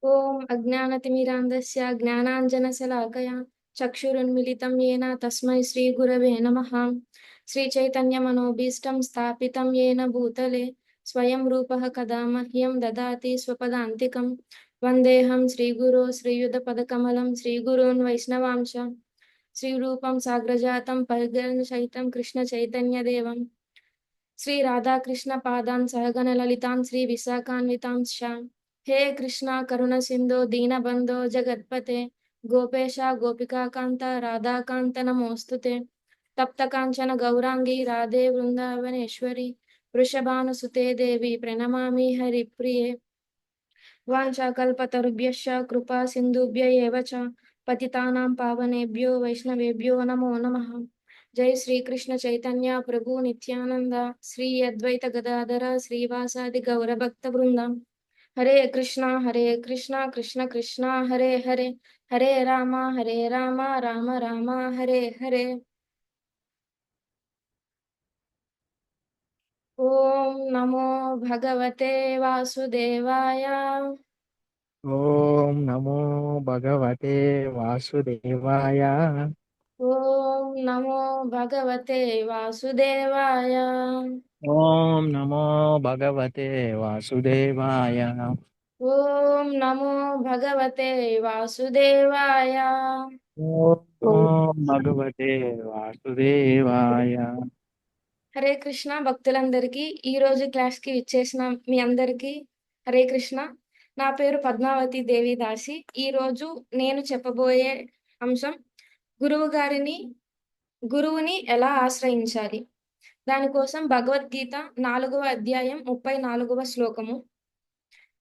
ఓం అజ్ఞానతిమిరాంధస్య జ్ఞానాంజనశలాకయా చక్షురున్మిలితం येन తస్మై శ్రీగురవే నమః. శ్రీచైతన్యమనోభీష్టం స్థాపితం येन భూతలే స్వయం రూపః కదా మహ్యం దదాతి స్వపదాంతికం. వందేహం శ్రీగురో శ్రీయుతపదకమలం శ్రీగురూన్ వైష్ణవాంశ శ్రీరూపం సాగ్రజాతం పరిగణసహితం కృష్ణ చైతన్యదేవం శ్రీ రాధాకృష్ణ పాదాన్ సహగణ లలితాన్ శ్రీ విశాఖాన్వితాంశ. హే కృష్ణ కరుణ సింధో దీనబంధో జగత్పతే గోపేశ గోపికాకాంత రాధాకాంత నమోస్తుతే. తప్త కాంచన గౌరాంగి రాధే వృందావనేశ్వరి వృషభానుసుతే దేవి ప్రణమామి హరిప్రియే. వాంఛాకల్పతరుభ్యశ్చ కృపా సింధుభ్య ఏవ చ పతితానాం పావనేభ్యో వైష్ణవేభ్యో నమో నమః. జై శ్రీకృష్ణ చైతన్య ప్రభు నిత్యానంద శ్రీ అద్వైత గదాధర శ్రీవాసాది గౌరభక్త బృందం. హరే కృష్ణ కృష్ణ కృష్ణ హరే హరే హరే రామ రామ రామ హరే హరే. ఓం నమో భగవతే వాసుదేవాయ. ఓం నమో భగవతే వాసుదేవాయ. ఓం నమో భగవతే వాసుదేవాయ. ఓం నమో భగవతే వాసుదేవాయ. ఓం నమో భగవతే వాసుదేవాయ. ఓం నమో భగవతే వాసుదేవాయ. హరే కృష్ణ భక్తులందరికీ, ఈ రోజు క్లాస్ కి ఇచ్చేసిన మీ అందరికీ హరే కృష్ణ. నా పేరు పద్మావతి దేవి దాసి. ఈ రోజు నేను చెప్పబోయే అంశం గురువుని ఎలా ఆశ్రయించాలి. దానికోసం భగవద్గీత 4వ అధ్యాయం 34వ శ్లోకము.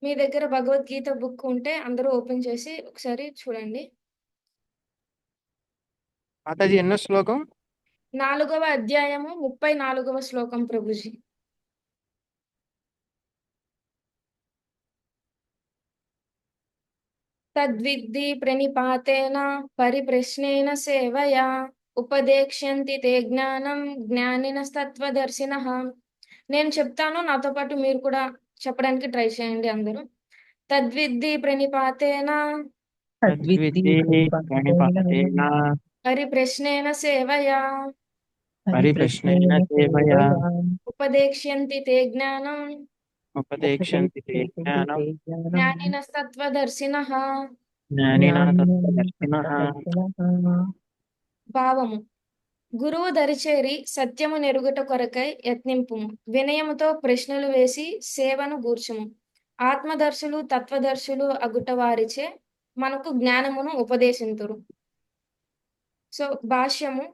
మీ దగ్గర భగవద్గీత బుక్ ఉంటే అందరూ ఓపెన్ చేసి ఒకసారి చూడండి. మాతాజీ ఎన్నో శ్లోకం? 4వ అధ్యాయము 34వ శ్లోకం ప్రభుజీ. తద్విద్ధి ప్రణిపాతేన పరిప్రశ్నేన సేవయా ఉపదేక్ష్యంతి తే జ్ఞానం జ్ఞానినస్తత్వదర్శినః. నేను చెప్తాను, నాతో పాటు మీరు కూడా చెప్పడానికి ట్రై చేయండి అందరూ. తద్విద్ధి ప్రణిపాతేన తద్విద్ధి ప్రణిపాతేన పరిప్రశ్నేన సేవయా పరిప్రశ్నేన సేవయా ఉపదేక్ష్యంతి తే జ్ఞానం ఉపదేక్ష్యంతి తే జ్ఞానం జ్ఞానినస్తత్వదర్శినః. జ్ఞానినా తత్వదర్శినః. భావము: గురువు దరిచేరి సత్యము నెరుగుట కొరకై యత్నింపుము. వినయముతో ప్రశ్నలు వేసి సేవను గూర్చుము. ఆత్మదర్శులు తత్వదర్శులు అగుట వారిచే మనకు జ్ఞానమును ఉపదేశింతురు. సో భాష్యము: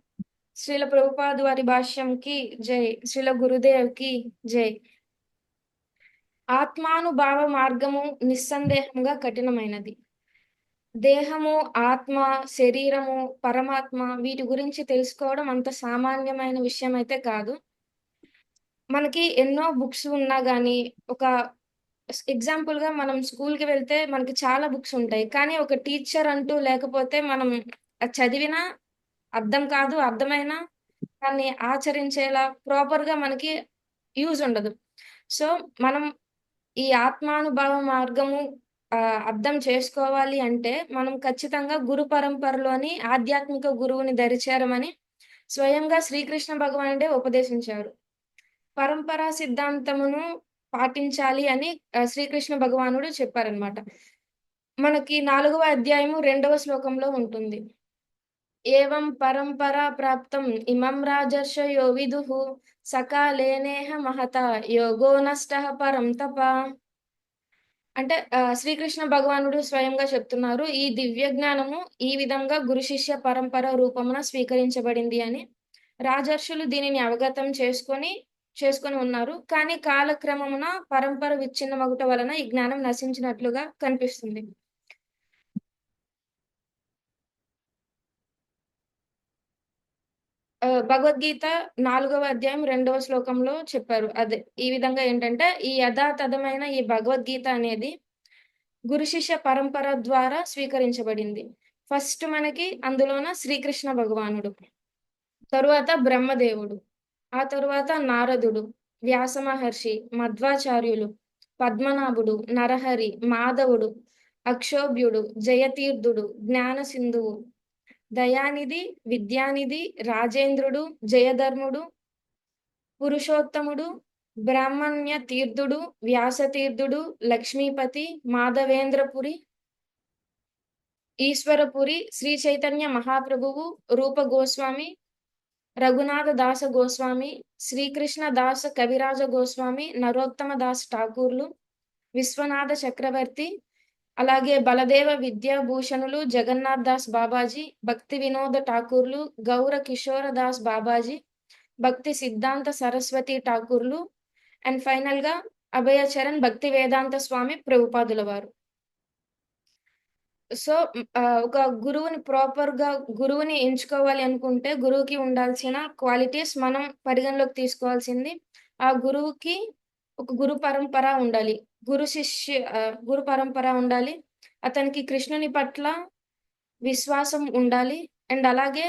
శ్రీల ప్రభుపాదు వారి భాష్యంకి జై, శ్రీల గురుదేవ్కి జై. ఆత్మానుభావ మార్గము నిస్సందేహంగా కఠినమైనది. దేహము, ఆత్మ, శరీరము, పరమాత్మ వీటి గురించి తెలుసుకోవడం అంత సామాన్యమైన విషయం అయితే కాదు. మనకి ఎన్నో బుక్స్ ఉన్నా గానీ, ఒక ఎగ్జాంపుల్‌గా మనం స్కూల్‌కి వెళ్తే మనకి చాలా బుక్స్ ఉంటాయి. కానీ ఒక టీచర్ అంటూ లేకపోతే మనం అది చదివినా అర్థం కాదు. అర్థమైనా దాన్ని ఆచరించేలా ప్రాపర్‌గా మనకి యూజ్ ఉండదు. సో, మనం ఈ ఆత్మానుభవ మార్గము అర్థం చేసుకోవాలి అంటే, మనం ఖచ్చితంగా గురు పరంపరలోని ఆధ్యాత్మిక గురువుని దరిచేరమని స్వయంగా శ్రీకృష్ణ భగవానుడే ఉపదేశించారు. పరంపరా సిద్ధాంతమును పాటించాలి అని శ్రీకృష్ణ భగవానుడు చెప్పారనమాట. మనకి 4వ అధ్యాయము 2వ శ్లోకంలో ఉంటుంది. ఏవం పరంపరా ప్రాప్తం ఇమం రాజర్షయో విదుః సకాలేనేహ మహతా యోగో నష్టః పరం తప. అంటే శ్రీకృష్ణ భగవానుడు స్వయంగా చెప్తున్నారు, ఈ దివ్య జ్ఞానము ఈ విధంగా గురు శిష్య పరంపర రూపమున స్వీకరించబడింది అని. రాజర్షులు దీనిని అవగతం చేసుకొని ఉన్నారు. కానీ కాలక్రమమున పరంపర విచ్ఛిన్నమగుట వలన ఈ జ్ఞానం నశించినట్లుగా కనిపిస్తుంది. భగవద్గీత 4వ అధ్యాయం 2వ శ్లోకంలో చెప్పారు. అదే ఈ విధంగా ఏంటంటే, ఈ యథాతథమైన ఈ భగవద్గీత అనేది గురు శిష్య పరంపర ద్వారా స్వీకరించబడింది. ఫస్ట్ మనకి అందులోన శ్రీకృష్ణ భగవానుడు, తరువాత బ్రహ్మదేవుడు, ఆ తరువాత నారదుడు, వ్యాస మహర్షి, మధ్వాచార్యులు, పద్మనాభుడు, నరహరి, మాధవుడు, అక్షోభ్యుడు, జయతీర్థుడు, జ్ఞానసింధువు, దయానిధి, విద్యానిధి, రాజేంద్రుడు, జయధర్ముడు, పురుషోత్తముడు, బ్రాహ్మణ్య తీర్థుడు, వ్యాసతీర్థుడు, లక్ష్మీపతి, మాధవేంద్రపురి, ఈశ్వరపురి, శ్రీ చైతన్య మహాప్రభువు, రూప గోస్వామి, రఘునాథ దాస గోస్వామి, శ్రీకృష్ణ దాస కవిరాజ గోస్వామి, నరోత్తమ దాస్ ఠాకూర్లు, విశ్వనాథ చక్రవర్తి, అలాగే బలదేవ విద్యాభూషణులు, జగన్నాథ్ దాస్ బాబాజీ, భక్తి వినోద ఠాకూర్లు, గౌర కిషోర దాస్ బాబాజీ, భక్తి సిద్ధాంత సరస్వతి ఠాకూర్లు, అండ్ ఫైనల్ గా అభయచరణ్ భక్తి వేదాంత స్వామి ప్రభుపాదుల వారు. సో ఒక గురువుని ఎంచుకోవాలి అనుకుంటే గురువుకి ఉండాల్సిన క్వాలిటీస్ మనం పరిగణలోకి తీసుకోవాల్సింది. ఆ గురువుకి ఒక గురు పరంపర ఉండాలి. గురు పరంపర ఉండాలి. అతనికి కృష్ణుని పట్ల విశ్వాసం ఉండాలి. అండ్ అలాగే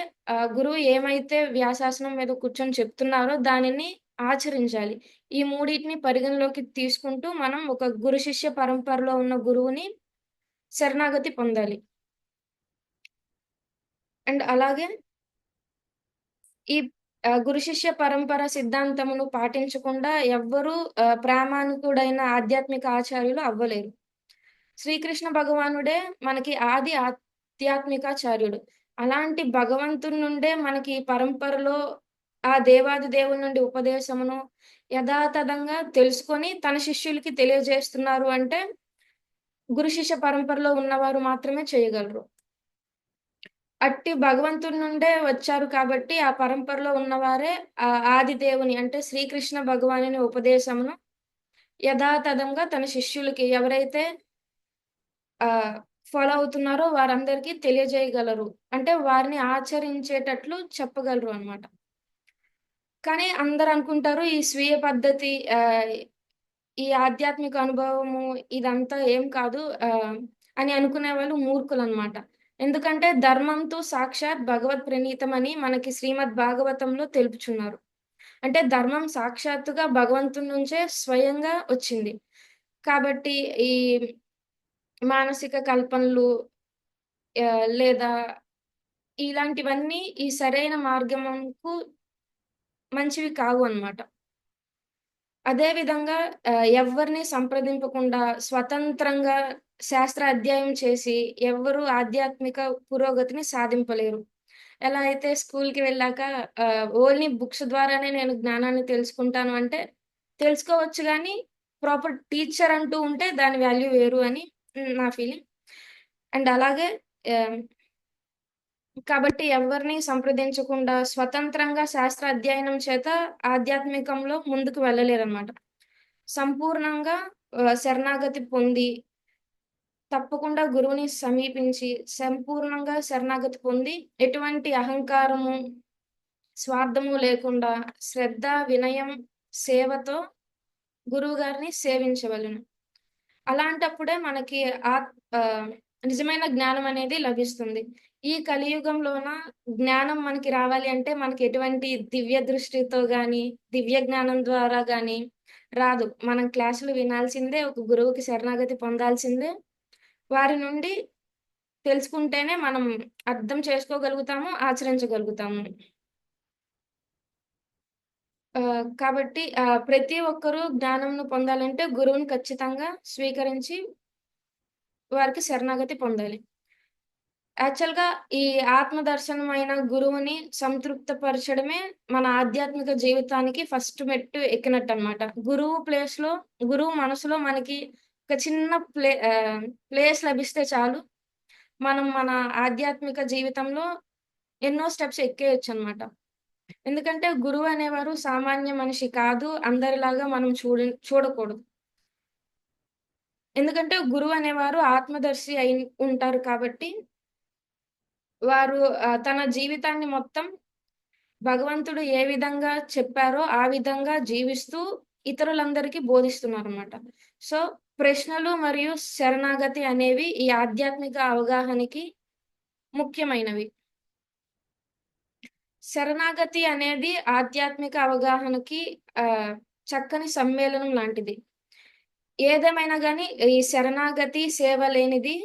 గురువు ఏమైతే వ్యాసాసనం మీద కూర్చొని చెప్తున్నారో దానిని ఆచరించాలి. ఈ మూడిటిని పరిగణలోకి తీసుకుంటూ మనం ఒక గురు శిష్య పరంపరలో ఉన్న గురువుని శరణాగతి పొందాలి. అండ్ అలాగే ఈ గురు శిష్య పరంపర సిద్ధాంతమును పాటించకుండా ఎవ్వరూ ప్రామాణికుడైన ఆధ్యాత్మిక ఆచార్యులు అవ్వలేరు. శ్రీకృష్ణ భగవానుడే మనకి ఆది ఆధ్యాత్మికాచార్యుడు. అలాంటి భగవంతుని నుండే మనకి పరంపరలో ఆ దేవాది దేవుని నుండి ఉపదేశమును యథాతథంగా తెలుసుకొని తన శిష్యులకి తెలియజేస్తున్నారు అంటే గురు శిష్య పరంపరలో ఉన్నవారు మాత్రమే చేయగలరు. అట్టి భగవంతుడి నుండే వచ్చారు కాబట్టి ఆ పరంపరలో ఉన్నవారే ఆది దేవుని అంటే శ్రీకృష్ణ భగవానుని ఉపదేశమును యథాతథంగా తన శిష్యులకి ఎవరైతే ఫాలో అవుతున్నారో వారందరికీ తెలియజేయగలరు. అంటే వారిని ఆచరించేటట్లు చెప్పగలరు అన్నమాట. కానీ అందరూ అనుకుంటారు ఈ స్వీయ పద్ధతి ఈ ఆధ్యాత్మిక అనుభవము ఇదంతా ఏం కాదు అని అనుకునే వాళ్ళు మూర్ఖులన్నమాట. ఎందుకంటే ధర్మంతో సాక్షాత్ భగవత్ ప్రణీతమని మనకి శ్రీమద్ భాగవతంలో తెలుపుచున్నారు. అంటే ధర్మం సాక్షాత్తుగా భగవంతుని నుంచే స్వయంగా వచ్చింది. కాబట్టి ఈ మానసిక కల్పనలు లేదా ఇలాంటివన్నీ ఈ సరైన మార్గముకు మంచివి కావు అన్నమాట. అదే విధంగా ఎవ్వరిని సంప్రదింపకుండా స్వతంత్రంగా శాస్త్ర అధ్యయనం చేసి ఎవ్వరు ఆధ్యాత్మిక పురోగతిని సాధింపలేరు. ఎలా అయితే స్కూల్‌కి వెళ్ళాక ఓన్లీ బుక్స్ ద్వారానే నేను జ్ఞానాన్ని తెలుసుకుంటాను అంటే తెలుసుకోవచ్చు గానీ, ప్రాపర్ టీచర్ అంటూ ఉంటే దాని వాల్యూ వేరు అని నా ఫీలింగ్. అండ్ అలాగే ఆహ్, కాబట్టి ఎవ్వరిని సంప్రదించకుండా స్వతంత్రంగా శాస్త్ర అధ్యయనం చేత ఆధ్యాత్మికంలో ముందుకు వెళ్ళలేరనమాట. సంపూర్ణంగా శరణాగతి పొంది, తప్పకుండా గురువుని సమీపించి, సంపూర్ణంగా శరణాగతి పొంది, ఎటువంటి అహంకారము, స్వార్థము లేకుండా శ్రద్ధ, వినయం, సేవతో గురువుగారిని సేవించవలెను. అలాంటప్పుడే మనకి నిజమైన జ్ఞానం అనేది లభిస్తుంది. ఈ కలియుగంలోన జ్ఞానం మనకి రావాలి అంటే మనకి ఎటువంటి దివ్య దృష్టితో గాని, దివ్య జ్ఞానం ద్వారా గాని రాదు. మనం క్లాసులు వినాల్సిందే, ఒక గురువుకి శరణాగతి పొందాల్సిందే. వారి నుండి తెలుసుకుంటేనే మనం అర్థం చేసుకోగలుగుతాము, ఆచరించగలుగుతాము. కాబట్టి ప్రతి ఒక్కరూ జ్ఞానంను పొందాలంటే గురువుని ఖచ్చితంగా స్వీకరించి వారికి శరణాగతి పొందాలి. యాక్చువల్‌గా ఈ ఆత్మ దర్శనమైన గురువుని సంతృప్తపరచడమే మన ఆధ్యాత్మిక జీవితానికి ఫస్ట్ మెట్టు ఎక్కినట్టనమాట. గురువు మనసులో మనకి ఒక చిన్న ప్లేస్ లభిస్తే చాలు. మనం మన ఆధ్యాత్మిక జీవితంలో ఎన్నో స్టెప్స్ ఎక్కేయొచ్చనమాట. ఎందుకంటే గురువు అనేవారు సామాన్య మనిషి కాదు. అందరిలాగా మనం చూడకూడదు. ఎందుకంటే గురువు అనేవారు ఆత్మదర్శి అయి ఉంటారు కాబట్టి వారు తన జీవితాన్ని మొత్తం భగవంతుడు ఏ విధంగా చెప్పారో ఆ విధంగా జీవిస్తూ ఇతరులందరికీ బోధిస్తున్నారన్నమాట. సో, ప్రశ్నలు మరియు శరణాగతి అనేవి ఈ ఆధ్యాత్మిక అవగాహనకి ముఖ్యమైనవి. శరణాగతి అనేది ఆధ్యాత్మిక అవగాహనకి చక్కని సమ్మేళనం లాంటిది. ఏదేమైనా గానీ ఈ శరణాగతి సేవ లేనిది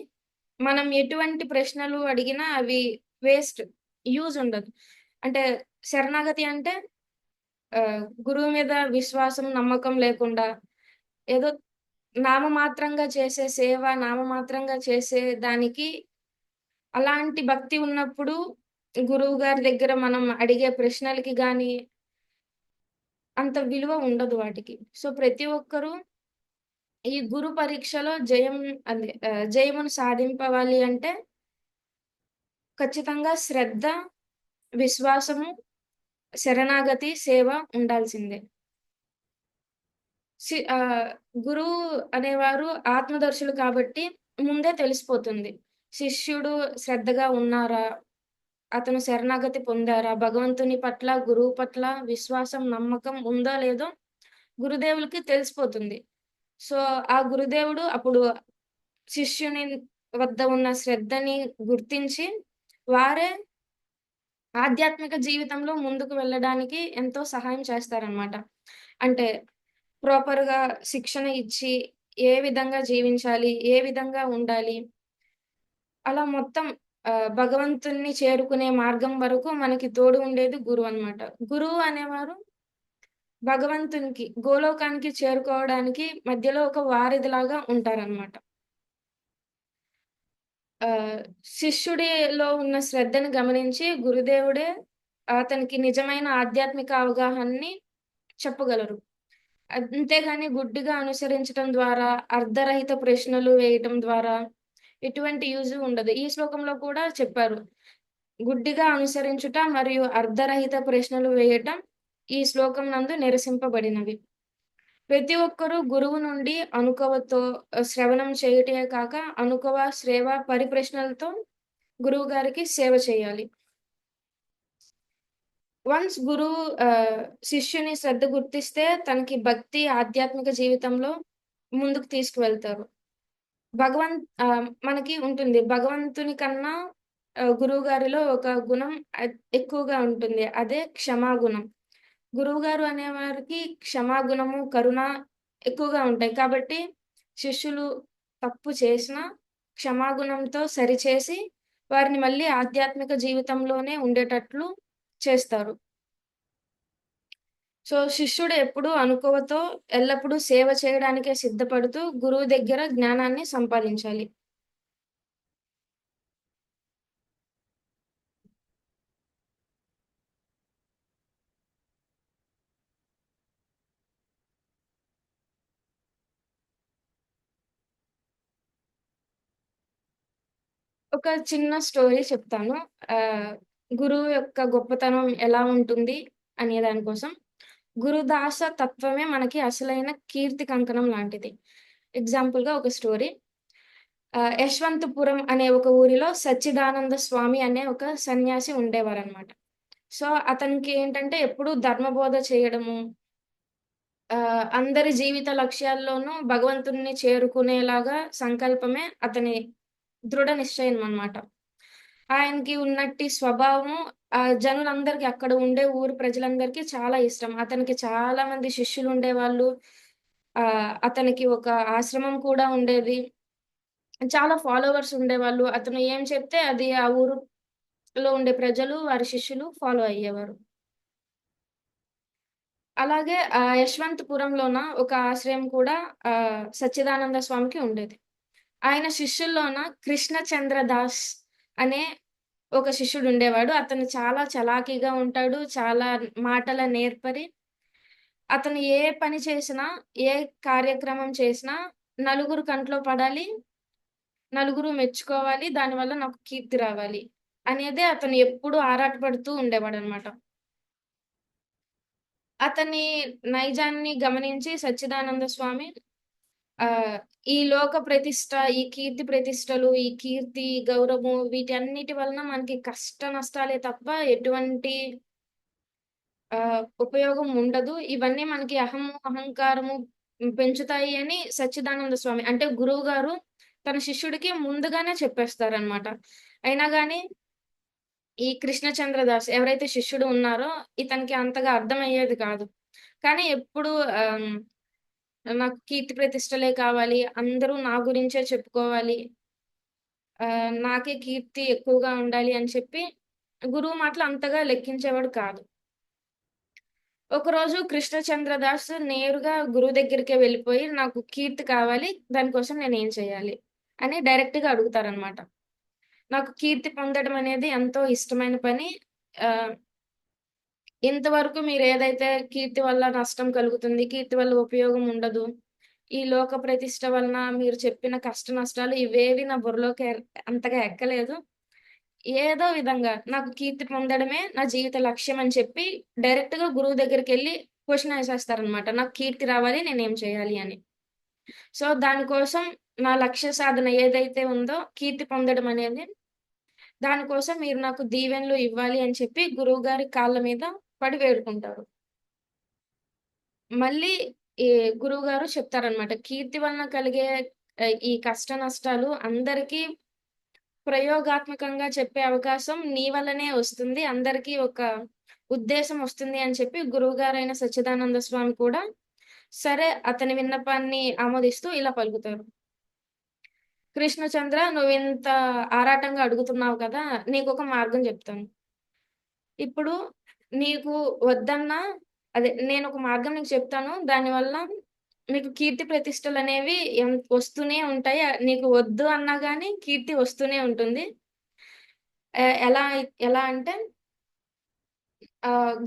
మనం ఎటువంటి ప్రశ్నలు అడిగినా అవి వేస్ట్. యూజ్ ఉండదు. అంటే శరణాగతి అంటే గురువు మీద విశ్వాసం, నమ్మకం లేకుండా ఏదో నామమాత్రంగా చేసే సేవ, నామమాత్రంగా చేసే దానికి అలాంటి భక్తి ఉన్నప్పుడు గురువుగారి దగ్గర మనం అడిగే ప్రశ్నలకి గాని అంత విలువ ఉండదు వాటికి. సో, ప్రతి ఒక్కరు ఈ గురు పరీక్షలో జయమును సాధింపవాలి అంటే ఖచ్చితంగా శ్రద్ధ, విశ్వాసము, శరణాగతి, సేవ ఉండాల్సిందే. సి ఆహ్, గురువు అనేవారు ఆత్మదర్శులు కాబట్టి ముందే తెలిసిపోతుంది. శిష్యుడు శ్రద్ధగా ఉన్నారా? అతను శరణాగతి పొందారా? భగవంతుని పట్ల, గురువు పట్ల విశ్వాసం, నమ్మకం ఉందో లేదో గురుదేవులకి తెలిసిపోతుంది. సో, ఆ గురుదేవుడు అప్పుడు శిష్యుని వద్ద ఉన్న శ్రద్ధని గుర్తించి, వారే ఆధ్యాత్మిక జీవితంలో ముందుకు వెళ్ళడానికి ఎంతో సహాయం చేస్తారనమాట. అంటే ప్రాపర్‌గా శిక్షణ ఇచ్చి, ఏ విధంగా జీవించాలి? ఏ విధంగా ఉండాలి? అలా మొత్తం భగవంతుడిని చేరుకునే మార్గం వరకు మనకి తోడు ఉండేది గురువనమాట. గురువు అనేవారు భగవంతునికి, గోలోకానికి చేరుకోవడానికి మధ్యలో ఒక వారధిలాగా ఉంటారనమాట. ఆహ్, శిష్యుడిలో ఉన్న శ్రద్ధను గమనించి గురుదేవుడే అతనికి నిజమైన ఆధ్యాత్మిక అవగాహనని చెప్పగలరు. అంతేగాని గుడ్డిగా అనుసరించటం ద్వారా, అర్ధరహిత ప్రశ్నలు వేయటం ద్వారా ఎటువంటి యూజు ఉండదు. ఈ శ్లోకంలో కూడా చెప్పారు. గుడ్డిగా అనుసరించుట మరియు అర్ధరహిత ప్రశ్నలు వేయటం ఈ శ్లోకం నందు నిరసింపబడినవి. ప్రతి ఒక్కరూ గురువు నుండి అనుకవతో శ్రవణం చేయుటయే కాక, అనుకవ, శ్రేవ, పరిప్రశ్నలతో గురువుగారికి సేవ చేయాలి. వన్స్ గురువు శిష్యుని శ్రద్ధ గుర్తిస్తే తనకి భక్తి, ఆధ్యాత్మిక జీవితంలో ముందుకు తీసుకువెళ్తారు. మనకి ఉంటుంది. భగవంతుని కన్నా గురువుగారిలో ఒక గుణం ఎక్కువగా ఉంటుంది. అదే క్షమాగుణం. గురువుగారు అనేవారికి క్షమాగుణము, కరుణ ఎక్కువగా ఉంటాయి. కాబట్టి శిష్యులు తప్పు చేసినా క్షమాగుణంతో సరిచేసి వారిని మళ్ళీ ఆధ్యాత్మిక జీవితంలోనే ఉండేటట్లు చేస్తారు. సో, శిష్యుడు ఎప్పుడూ అనుకువతో ఎల్లప్పుడూ సేవ చేయడానికే సిద్ధపడుతూ గురువు దగ్గర జ్ఞానాన్ని సంపాదించాలి. ఒక చిన్న స్టోరీ చెప్తాను. ఆహ్, గురువు యొక్క గొప్పతనం ఎలా ఉంటుంది అనే దాని కోసం. గురుదాస తత్వమే మనకి అసలైన కీర్తి కంకణం లాంటిది. ఎగ్జాంపుల్‌గా ఒక స్టోరీ. యశ్వంతపురం అనే ఒక ఊరిలో సచ్చిదానంద స్వామి అనే ఒక సన్యాసి ఉండేవారనమాట. సో, అతనికి ఏంటంటే ఎప్పుడూ ధర్మబోధ చేయడము, అందరి జీవిత లక్ష్యాల్లోనూ భగవంతుడిని చేరుకునేలాగా సంకల్పమే అతని దృఢ నిశ్చయం అన్నమాట. ఆయనకి ఉన్నట్టి స్వభావం జనులందరికి అక్కడ ఉండే ఊరు ప్రజలందరికీ చాలా ఇష్టం. అతనికి చాలా మంది శిష్యులుండేవాళ్ళు. అతనికి ఒక ఆశ్రమం కూడా ఉండేది. చాలా ఫాలోవర్స్ ఉండేవాళ్ళు. అతను ఏం చెప్తే అది ఆ ఊరులో ఉండే ప్రజలు, వారి శిష్యులు ఫాలో అయ్యేవారు. అలాగే యశ్వంతపురంలోన ఒక ఆశ్రయం కూడా సచ్చిదానంద స్వామికి ఉండేది. ఆయన శిష్యుల్లోన కృష్ణచంద్ర దాస్ అనే ఒక శిష్యుడుండేవాడు. అతను చాలా చలాకీగా ఉంటాడు. చాలా మాటల నేర్పరి. అతను ఏ పని చేసినా, ఏ కార్యక్రమం చేసినా నలుగురు కంట్లో పడాలి, నలుగురు మెచ్చుకోవాలి, దానివల్ల నాకు కీర్తి రావాలి అనేదే అతను ఎప్పుడూ ఆరాటపడుతూ ఉండేవాడనమాట. అతని నైజాన్ని గమనించి సచ్చిదానంద స్వామి ఆహ్, ఈ లోక ప్రతిష్ట, ఈ కీర్తి ప్రతిష్టలు, ఈ కీర్తి, గౌరవము వీటన్నిటి వలన మనకి కష్ట నష్టాలే తప్ప ఎటువంటి ఉపయోగం ఉండదు. ఇవన్నీ మనకి అహంకారము పెంచుతాయి అని సచ్చిదానంద స్వామి అంటే గురువుగారు తన శిష్యుడికి ముందుగానే చెప్పేస్తారనమాట. అయినా గాని ఈ కృష్ణచంద్ర దాస్ ఎవరైతే శిష్యుడు ఉన్నారో ఇతనికి అంతగా అర్థమయ్యేది కాదు. కానీ ఎప్పుడు ఆహ్ నాకు కీర్తి ప్రతిష్టలే కావాలి. అందరూ నా గురించే చెప్పుకోవాలి. నాకే కీర్తి ఎక్కువగా ఉండాలి అని చెప్పి గురువు మాటలు అంతగా లెక్కించేవాడు కాదు. ఒకరోజు కృష్ణచంద్రదాస్ నేరుగా గురువు దగ్గరికే వెళ్ళిపోయి, "నాకు కీర్తి కావాలి. దానికోసం నేనేం చేయాలి?" అని డైరెక్ట్‌గా అడుగుతారనమాట. నాకు కీర్తి పొందడం అనేది ఎంతో ఇష్టమైన పని. ఆహ్, ఇంతవరకు మీరేదైతే కీర్తి వల్ల నష్టం కలుగుతుంది, కీర్తి వల్ల ఉపయోగం ఉండదు. ఈ లోక ప్రతిష్ట వలన మీరు చెప్పిన కష్ట నష్టాలు ఇవేవి నా బుర్రలోకి అంతగా ఎక్కలేదు. ఏదో విధంగా నాకు కీర్తి పొందడమే నా జీవిత లక్ష్యం అని చెప్పి డైరెక్ట్‌గా గురువు దగ్గరికెళ్లి క్వెషన్ ఏసేస్తారనమాట. నాకు కీర్తి రావాలి. నేనేం చేయాలి అని. సో, దానికోసం నా లక్ష్య సాధన ఏదైతే ఉందో కీర్తి పొందడం అనేది, దానికోసం మీరు నాకు దీవెనలు ఇవ్వాలి అని చెప్పి గురువుగారి కాళ్ళ మీద పడి వేడుకుంటారు. మళ్ళీ ఈ గురువుగారు చెప్తారనమాట. కీర్తి వలన కలిగే ఈ కష్ట నష్టాలు అందరికీ ప్రయోగాత్మకంగా చెప్పే అవకాశం నీ వల్లనే వస్తుంది. అందరికీ ఒక ఉద్దేశం వస్తుంది అని చెప్పి గురువుగారైన సచ్చిదానంద స్వామి కూడా సరే అతని విన్నపాన్ని ఆమోదిస్తూ ఇలా పలుకుతారు. "కృష్ణచంద్ర నువ్వింత ఆరాటంగా అడుగుతున్నావు కదా! నీకొక మార్గం చెప్తాను. ఇప్పుడు నీకు వద్దన్నా నేనొక మార్గం నీకు చెప్తాను. దానివల్ల నీకు కీర్తి ప్రతిష్టలనేవి వస్తూనే ఉంటాయి. నీకు వద్దు అన్నా గాని కీర్తి వస్తూనే ఉంటుంది. ఎలా అంటే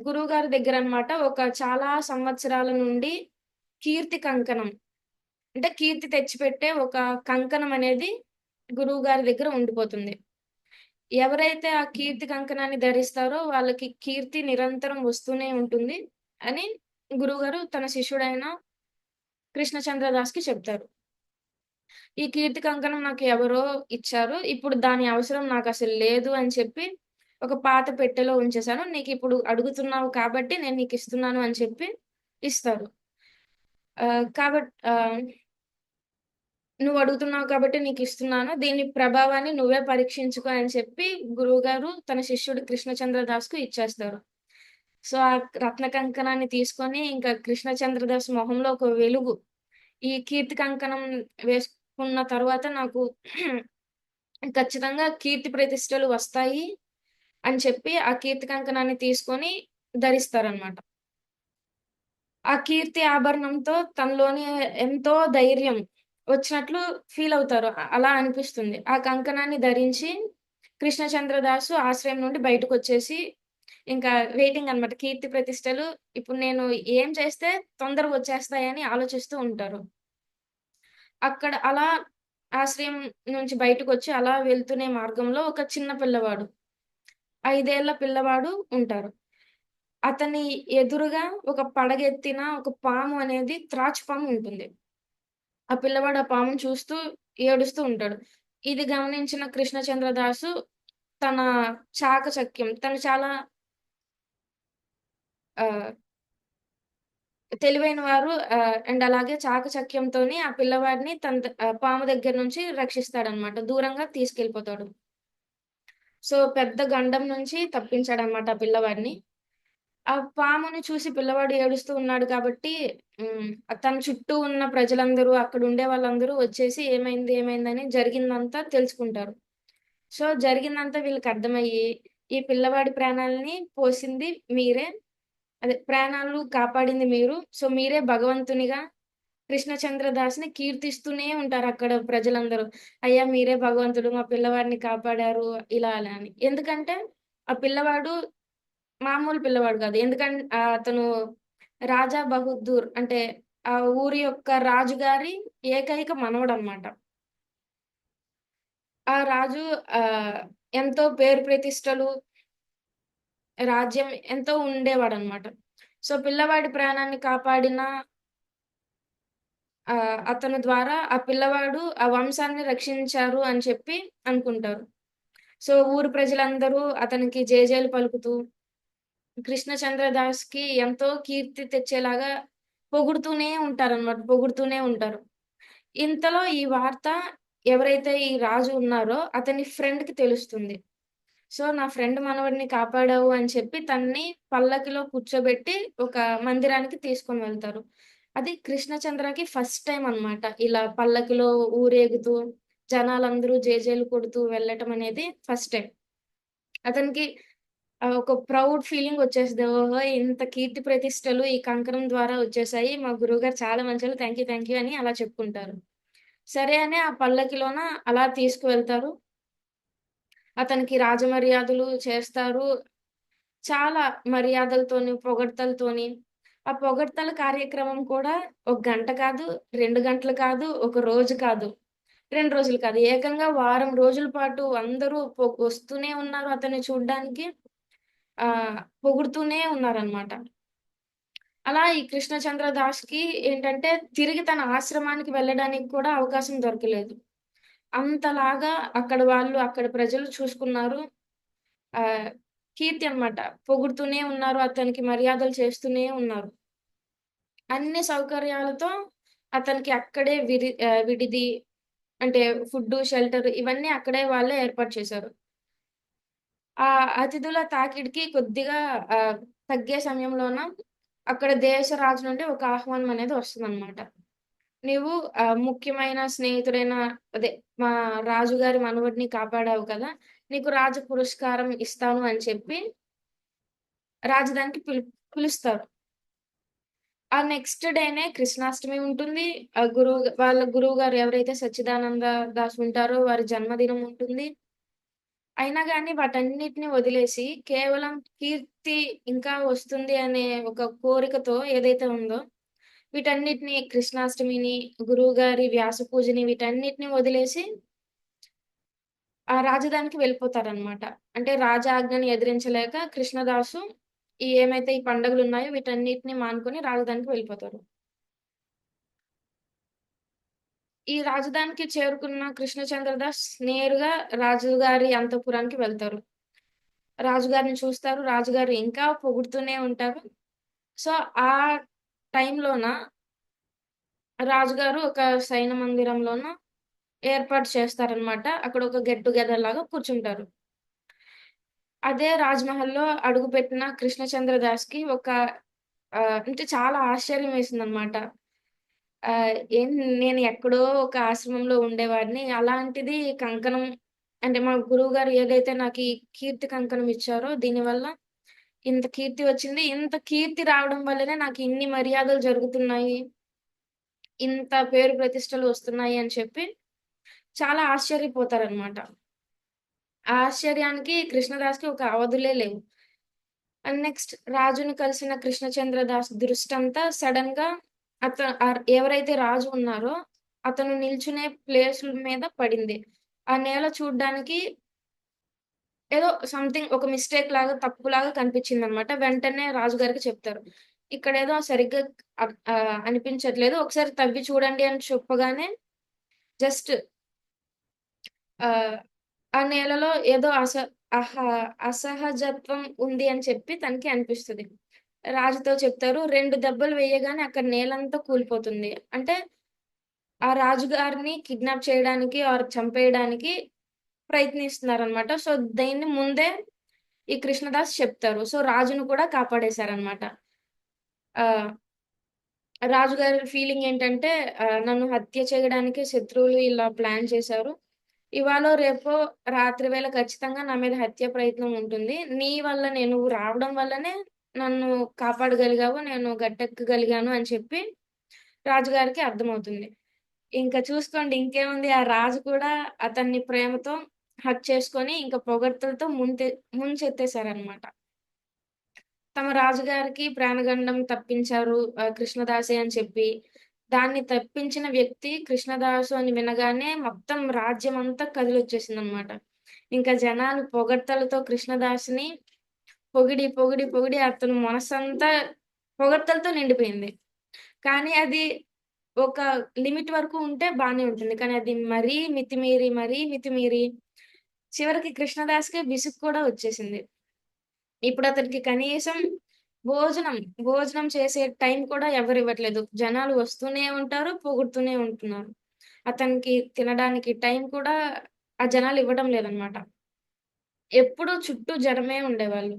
గురువుగారి దగ్గరనమాట ఒక చాలా సంవత్సరాల నుండి కీర్తి కంకణం అంటే కీర్తి తెచ్చిపెట్టే ఒక కంకణం అనేది గురువుగారి దగ్గర ఉండిపోతుంది. ఎవరైతే ఆ కీర్తి కంకణాన్ని ధరిస్తారో వాళ్ళకి కీర్తి నిరంతరం వస్తూనే ఉంటుంది అని గురువుగారు తన శిష్యుడైన కృష్ణచంద్ర దాస్‌కి చెప్తారు. ఈ కీర్తి కంకణం నాకు ఎవరో ఇచ్చారు. ఇప్పుడు దాని అవసరం నాకసలు లేదు అని చెప్పి ఒక పాత పెట్టెలో ఉంచేశాను. నీకిప్పుడు అడుగుతున్నావు కాబట్టి నేను నీకిస్తున్నాను అని చెప్పి ఇస్తారు. నువ్వడుగుతున్నావు కాబట్టి నీకిస్తున్నాను. దీని ప్రభావాన్ని నువ్వే పరీక్షించుకో అని చెప్పి గురువుగారు తన శిష్యుడు కృష్ణచంద్ర దాస్‌కు ఇచ్చేస్తారు. సో, ఆ రత్న కంకణాన్ని తీసుకొని ఇంకా కృష్ణచంద్ర దాస్ మొహంలో ఒక వెలుగు. ఈ కీర్తి కంకణం వేసుకున్న తరువాత నాకు ఖచ్చితంగా కీర్తి ప్రతిష్టలు వస్తాయి అని చెప్పి ఆ కీర్తి కంకణాన్ని తీసుకొని ధరిస్తారనమాట. ఆ కీర్తి ఆభరణంతో తనలోని ఎంతో ధైర్యం వచ్చినట్లు ఫీలవుతారు. అలా అనిపిస్తుంది. ఆ కంకణాన్ని ధరించి కృష్ణచంద్రదాసు ఆశ్రయం నుండి బయటకొచ్చేసి ఇంకా వెయిటింగ్ అనమాట. కీర్తి ప్రతిష్టలు ఇప్పుడు నేను ఏం చేస్తే తొందరగొచ్చేస్తాయని ఆలోచిస్తూ ఉంటారు. అక్కడ అలా ఆశ్రయం నుంచి బయటకొచ్చి అలా వెళ్తూనే మార్గంలో ఒక చిన్న పిల్లవాడు, 5 ఏళ్ల పిల్లవాడు ఉంటారు. అతని ఎదురుగా ఒక పడగెత్తిన ఒక పాము అనేది త్రాచుపాము ఉంటుంది. ఆ పిల్లవాడు ఆ పాముని చూస్తూ ఏడుస్తూ ఉంటాడు. ఇది గమనించిన కృష్ణచంద్ర దాసు తన చాకచక్యం తను చాలా ఆహ్, తెలివైన వారు అండ్ అలాగే చాకచక్యంతోని ఆ పిల్లవాడిని పాము దగ్గర నుంచి రక్షిస్తాడనమాట. దూరంగా తీసుకెళ్ళిపోతాడు. సో, పెద్ద గండం నుంచి తప్పించాడనమాట ఆ పిల్లవాడిని. ఆ పాముని చూసి పిల్లవాడు ఏడుస్తూ ఉన్నాడు కాబట్టి తన చుట్టూ ఉన్న ప్రజలందరూ, అక్కడుండే వాళ్ళందరూ వచ్చేసి ఏమైంది? ఏమైందని జరిగిందంతా తెలుసుకుంటారు. సో, జరిగిందంతా వీళ్ళకర్థమయ్యి, ఈ పిల్లవాడి ప్రాణాల్ని పోసింది మీరే. అదే ప్రాణాలు కాపాడింది మీరు. సో, మీరే భగవంతునిగా కృష్ణచంద్ర దాస్‌ని కీర్తిస్తూనే ఉంటారక్కడ ప్రజలందరూ. అయ్యా! మీరే భగవంతుడు మా పిల్లవాడిని కాపాడారు ఇలా అలా అని. ఎందుకంటే, ఆ పిల్లవాడు మామూలు పిల్లవాడు కాదు. అతను రాజా బహదూర్ అంటే ఆ ఊరి యొక్క రాజుగారి ఏకైక మనవడనమాట. ఆ రాజు ఆహ్, ఎంతో పేరు ప్రతిష్టలు, రాజ్యం ఎంతో ఉండేవాడనమాట. సో, పిల్లవాడి ప్రాణాన్ని కాపాడిన అతని ద్వారా ఆ పిల్లవాడు ఆ వంశాన్ని రక్షించారు అని చెప్పి అనుకుంటారు. సో, ఊరు ప్రజలందరూ అతనికి జేజేలు పలుకుతూ కృష్ణచంద్ర దాస్‌కి ఎంతో కీర్తి తెచ్చేలాగా పొగుడుతూనే ఉంటారనమాట. పొగుడుతూనే ఉంటారు. ఇంతలో ఈ వార్త ఎవరైతే ఈ రాజు ఉన్నారో అతని ఫ్రెండ్‌కి తెలుస్తుంది. సో, నా ఫ్రెండ్ మనవడిని కాపాడావు అని చెప్పి తనని పల్లకిలో కూర్చోబెట్టి ఒక మందిరానికి తీసుకొని వెళ్తారు. అది కృష్ణచంద్రకి ఫస్ట్ టైమ్ అన్నమాట. ఇలా పల్లకిలో ఊరేగుతూ, జనాలందరూ జేజేలు కొడుతూ వెళ్ళటం అనేది ఫస్ట్ టైమ్. అతనికి ఒక ప్రౌడ్ ఫీలింగ్ వచ్చేస్తది. ఓహో! ఇంత కీర్తి ప్రతిష్టలు ఈ కంకణం ద్వారా వచ్చేసాయి. మా గురువుగారు చాలా మంచోళ్ళు. థాంక్ యూ అని అలా చెప్పుకుంటారు. సరే అని ఆ పల్లకిలోన అలా తీసుకువెళ్తారు. అతనికి రాజమర్యాదలు చేస్తారు. చాలా మర్యాదలతోని, పొగడ్తలతోని. ఆ పొగడ్తల కార్యక్రమం కూడా ఒక గంట కాదు, 2 గంటలు కాదు, ఒక రోజు కాదు, 2 రోజులు కాదు. ఏకంగా వారం రోజుల పాటు అందరూ వస్తూనే ఉన్నారు అతన్ని చూడ్డానికి. పొగుడుతూనే ఉన్నారనమాట. అలా ఈ కృష్ణచంద్ర దాస్‌కి ఏంటంటే తిరిగి తన ఆశ్రమానికి వెళ్ళడానికి కూడా అవకాశం దొరకలేదు. అంతలాగా అక్కడ వాళ్ళు, అక్కడ ప్రజలు చూసుకున్నారు. ఆహ్, కీర్తి అన్నమాట. పొగుడుతూనే ఉన్నారు. అతనికి మర్యాదలు చేస్తూనే ఉన్నారు. అన్ని సౌకర్యాలతో అతనికి అక్కడే విడిది అంటే ఫుడ్డు, షెల్టర్ ఇవన్నీ అక్కడే వాళ్ళే ఏర్పాటు చేశారు. ఆ అతిథుల తాకిడికి కొద్దిగా ఆహ్, తగ్గే సమయంలోన అక్కడ దేశరాజు నుండి ఒక ఆహ్వానం అనేది వస్తుందన్నమాట. "నీవు ముఖ్యమైన స్నేహితుడైన అదే మా రాజుగారి మనవడిని కాపాడావు కదా! నీకు రాజ పురస్కారం ఇస్తాను" అని చెప్పి రాజధానికి పిలుస్తారు. ఆ నెక్స్ట్ డేనే కృష్ణాష్టమి ఉంటుంది. వాళ్ళ గురువుగారు ఎవరైతే సచ్చిదానంద దాస్ ఉంటారో వారి జన్మదినం ఉంటుంది. అయినా గాని వాటన్నిటిని వదిలేసి కేవలం కీర్తి ఇంకా వస్తుంది అనే ఒక కోరికతో ఏదైతే ఉందో, వీటన్నిటిని కృష్ణాష్టమిని, గురువుగారి వ్యాస పూజని వీటన్నిటిని వదిలేసి ఆ రాజధానికి వెళ్ళిపోతారనమాట. అంటే రాజా ఆజ్ఞని ఎదిరించలేక కృష్ణదాసు ఏమైతే ఈ పండుగలున్నాయో వీటన్నిటిని మానుకొని రాజధానికి వెళ్ళిపోతారు. ఈ రాజధానికి చేరుకున్న కృష్ణచంద్ర దాస్ నేరుగా రాజుగారి అంతఃపురానికి వెళ్తారు. రాజుగారిని చూస్తారు. రాజుగారు ఇంకా పొగుడుతూనే ఉంటారు. సో, ఆ టైంలోన రాజుగారు ఒక సైన మందిరంలోన ఏర్పాటు చేస్తారనమాట. అక్కడ ఒక గెట్ టుగెదర్ లాగా కూర్చుంటారు. అదే రాజ్‌మహల్‌లో అడుగుపెట్టిన కృష్ణచంద్ర దాస్‌కి ఒక అంటే చాలా ఆశ్చర్యం వేసిందనమాట. ఏం నేను ఎక్కడో ఒక ఆశ్రమంలో ఉండేవాడిని. అలాంటిది కంకణం అంటే మా గురువుగారు ఏదైతే నాకు ఈ కీర్తి కంకణం ఇచ్చారో దీనివల్ల ఇంత కీర్తి వచ్చింది. ఇంత కీర్తి రావడం వల్లనే నాకు ఇన్ని మర్యాదలు జరుగుతున్నాయి. ఇంత పేరు ప్రతిష్టలు వస్తున్నాయి అని చెప్పి చాలా ఆశ్చర్యపోతారనమాట. ఆ ఆశ్చర్యానికి కృష్ణదాస్‌కి ఒక అవధులే లేవు. అండ్ నెక్స్ట్ రాజుని కలిసిన కృష్ణచంద్ర దాస్ దృష్టంతా సడెన్‌గా ఎవరైతే రాజు ఉన్నారో అతను నిల్చునే ప్లేసుల మీద పడింది. ఆ నేల చూడ్డానికి ఏదో సంథింగ్ ఒక మిస్టేక్ లాగా, తప్పులాగా కనిపించిందనమాట. వెంటనే రాజుగారికి చెప్తారు. ఇక్కడేదో సరిగ్గా అనిపించట్లేదు. ఒకసారి తవ్వి చూడండి అని చెప్పగానే జస్ట్ ఆహ్, ఆ నేలలో ఏదో అహ అసహజత్వం ఉంది అని చెప్పి తనకి అనిపిస్తది. రాజుతో చెప్తారు. 2 దెబ్బలు వేయగానే అక్కడ నేలంతా కూలిపోతుంది. అంటే ఆ రాజుగారిని కిడ్నాప్ చేయడానికి ఆర్ చంపేయడానికి ప్రయత్నిస్తున్నారనమాట. సో, దీన్ని ముందే ఈ కృష్ణదాస్ చెప్తారు. సో, రాజును కూడా కాపాడేశారనమాట. ఆహ్, రాజుగారి ఫీలింగేంటంటే నన్ను హత్య చేయడానికి శత్రువులు ఇలా ప్లాన్ చేశారు. ఇవాళో రేపో రాత్రి వేళ ఖచ్చితంగా నా మీద హత్య ప్రయత్నం ఉంటుంది. నీ వల్లనే నువ్వు రావడం వల్లనే నన్ను కాపాడగలిగావు. నేను గట్టెక్కగలిగాను అని చెప్పి రాజుగారికి అర్థమవుతుంది. ఇంక చూసుకోండి ఇంకేముంది ఆ రాజు కూడా అతన్ని ప్రేమతో హగ్ చేసుకొని ఇంక పొగడ్తలతో ముంచెత్తేసారనమాట. తమ రాజుగారికి ప్రాణగండం తప్పించారు కృష్ణదాసే అని చెప్పి, దాన్ని తప్పించిన వ్యక్తి కృష్ణదాసు అని వినగానే మొత్తం రాజ్యమంతా కదిలొచ్చేసిందనమాట. ఇంకా జనాలు పొగడ్తలతో కృష్ణదాసుని పొగిడి, పొగిడి, పొగిడి అతని మనసంతా పొగడ్తలతో నిండిపోయింది. కానీ అది ఒక లిమిట్ వరకు ఉంటే బానే ఉంటుంది. కానీ అది మరీ మితిమీరి చివరికి కృష్ణదాస్‌కే విసుగు కూడా వచ్చేసింది. ఇప్పుడతనికి కనీసం భోజనం, భోజనం చేసే టైం కూడా ఎవరివ్వట్లేదు. జనాలు వస్తూనే ఉంటారు, పొగుడుతూనే ఉంటున్నారు. అతనికి తినడానికి టైం కూడా ఆ జనాలు ఇవ్వడం లేదనమాట. ఎప్పుడూ చుట్టూ జనమే ఉండేవాళ్ళు.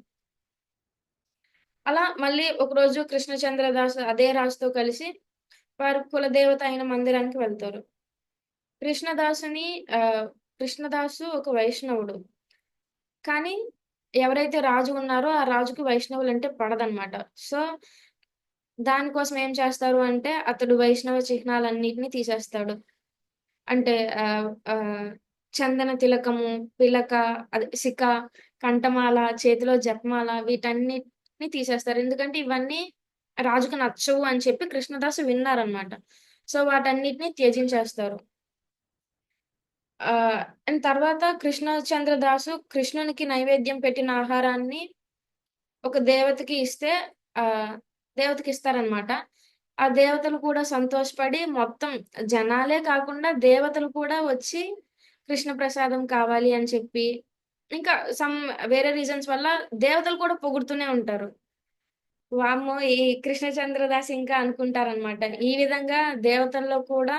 అలా మళ్ళీ ఒకరోజు కృష్ణచంద్ర దాస్ అదే రాజుతో కలిసి వారి కులదేవత అయిన మందిరానికి వెళ్తారు. కృష్ణదాసుని కృష్ణదాసు ఒక వైష్ణవుడు. కానీ ఎవరైతే రాజు ఉన్నారో ఆ రాజుకి వైష్ణవులంటే పడదనమాట. సో, దానికోసం ఏం చేస్తారు అంటే అతడు వైష్ణవ చిహ్నాలన్నిటిని తీసేస్తాడు. అంటే ఆహ్, ఆహ్, చందన తిలకము, పిలక అదే సిక, కంఠమాల, చేతిలో జపమాల వీటన్నిటిని తీసేస్తారు. ఎందుకంటే ఇవన్నీ రాజుకు నచ్చవు అని చెప్పి కృష్ణదాసు విన్నారనమాట. సో, వాటన్నిటిని త్యజించేస్తారు. అండ్ తర్వాత కృష్ణచంద్ర దాసు కృష్ణునికి నైవేద్యం పెట్టిన ఆహారాన్ని ఒక దేవతకి ఇస్తే దేవతకిస్తారనమాట. ఆ దేవతలు కూడా సంతోషపడి మొత్తం జనాలే కాకుండా దేవతలు కూడా వచ్చి కృష్ణ ప్రసాదం కావాలి అని చెప్పి, ఇంకా సమ్ వేరే రీజన్స్ వల్ల దేవతలు కూడా పొగుడుతూనే ఉంటారు. వామ్మో! ఈ కృష్ణచంద్ర దాస్ ఇంకా అనుకుంటారనమాట. ఈ విధంగా దేవతల్లో కూడా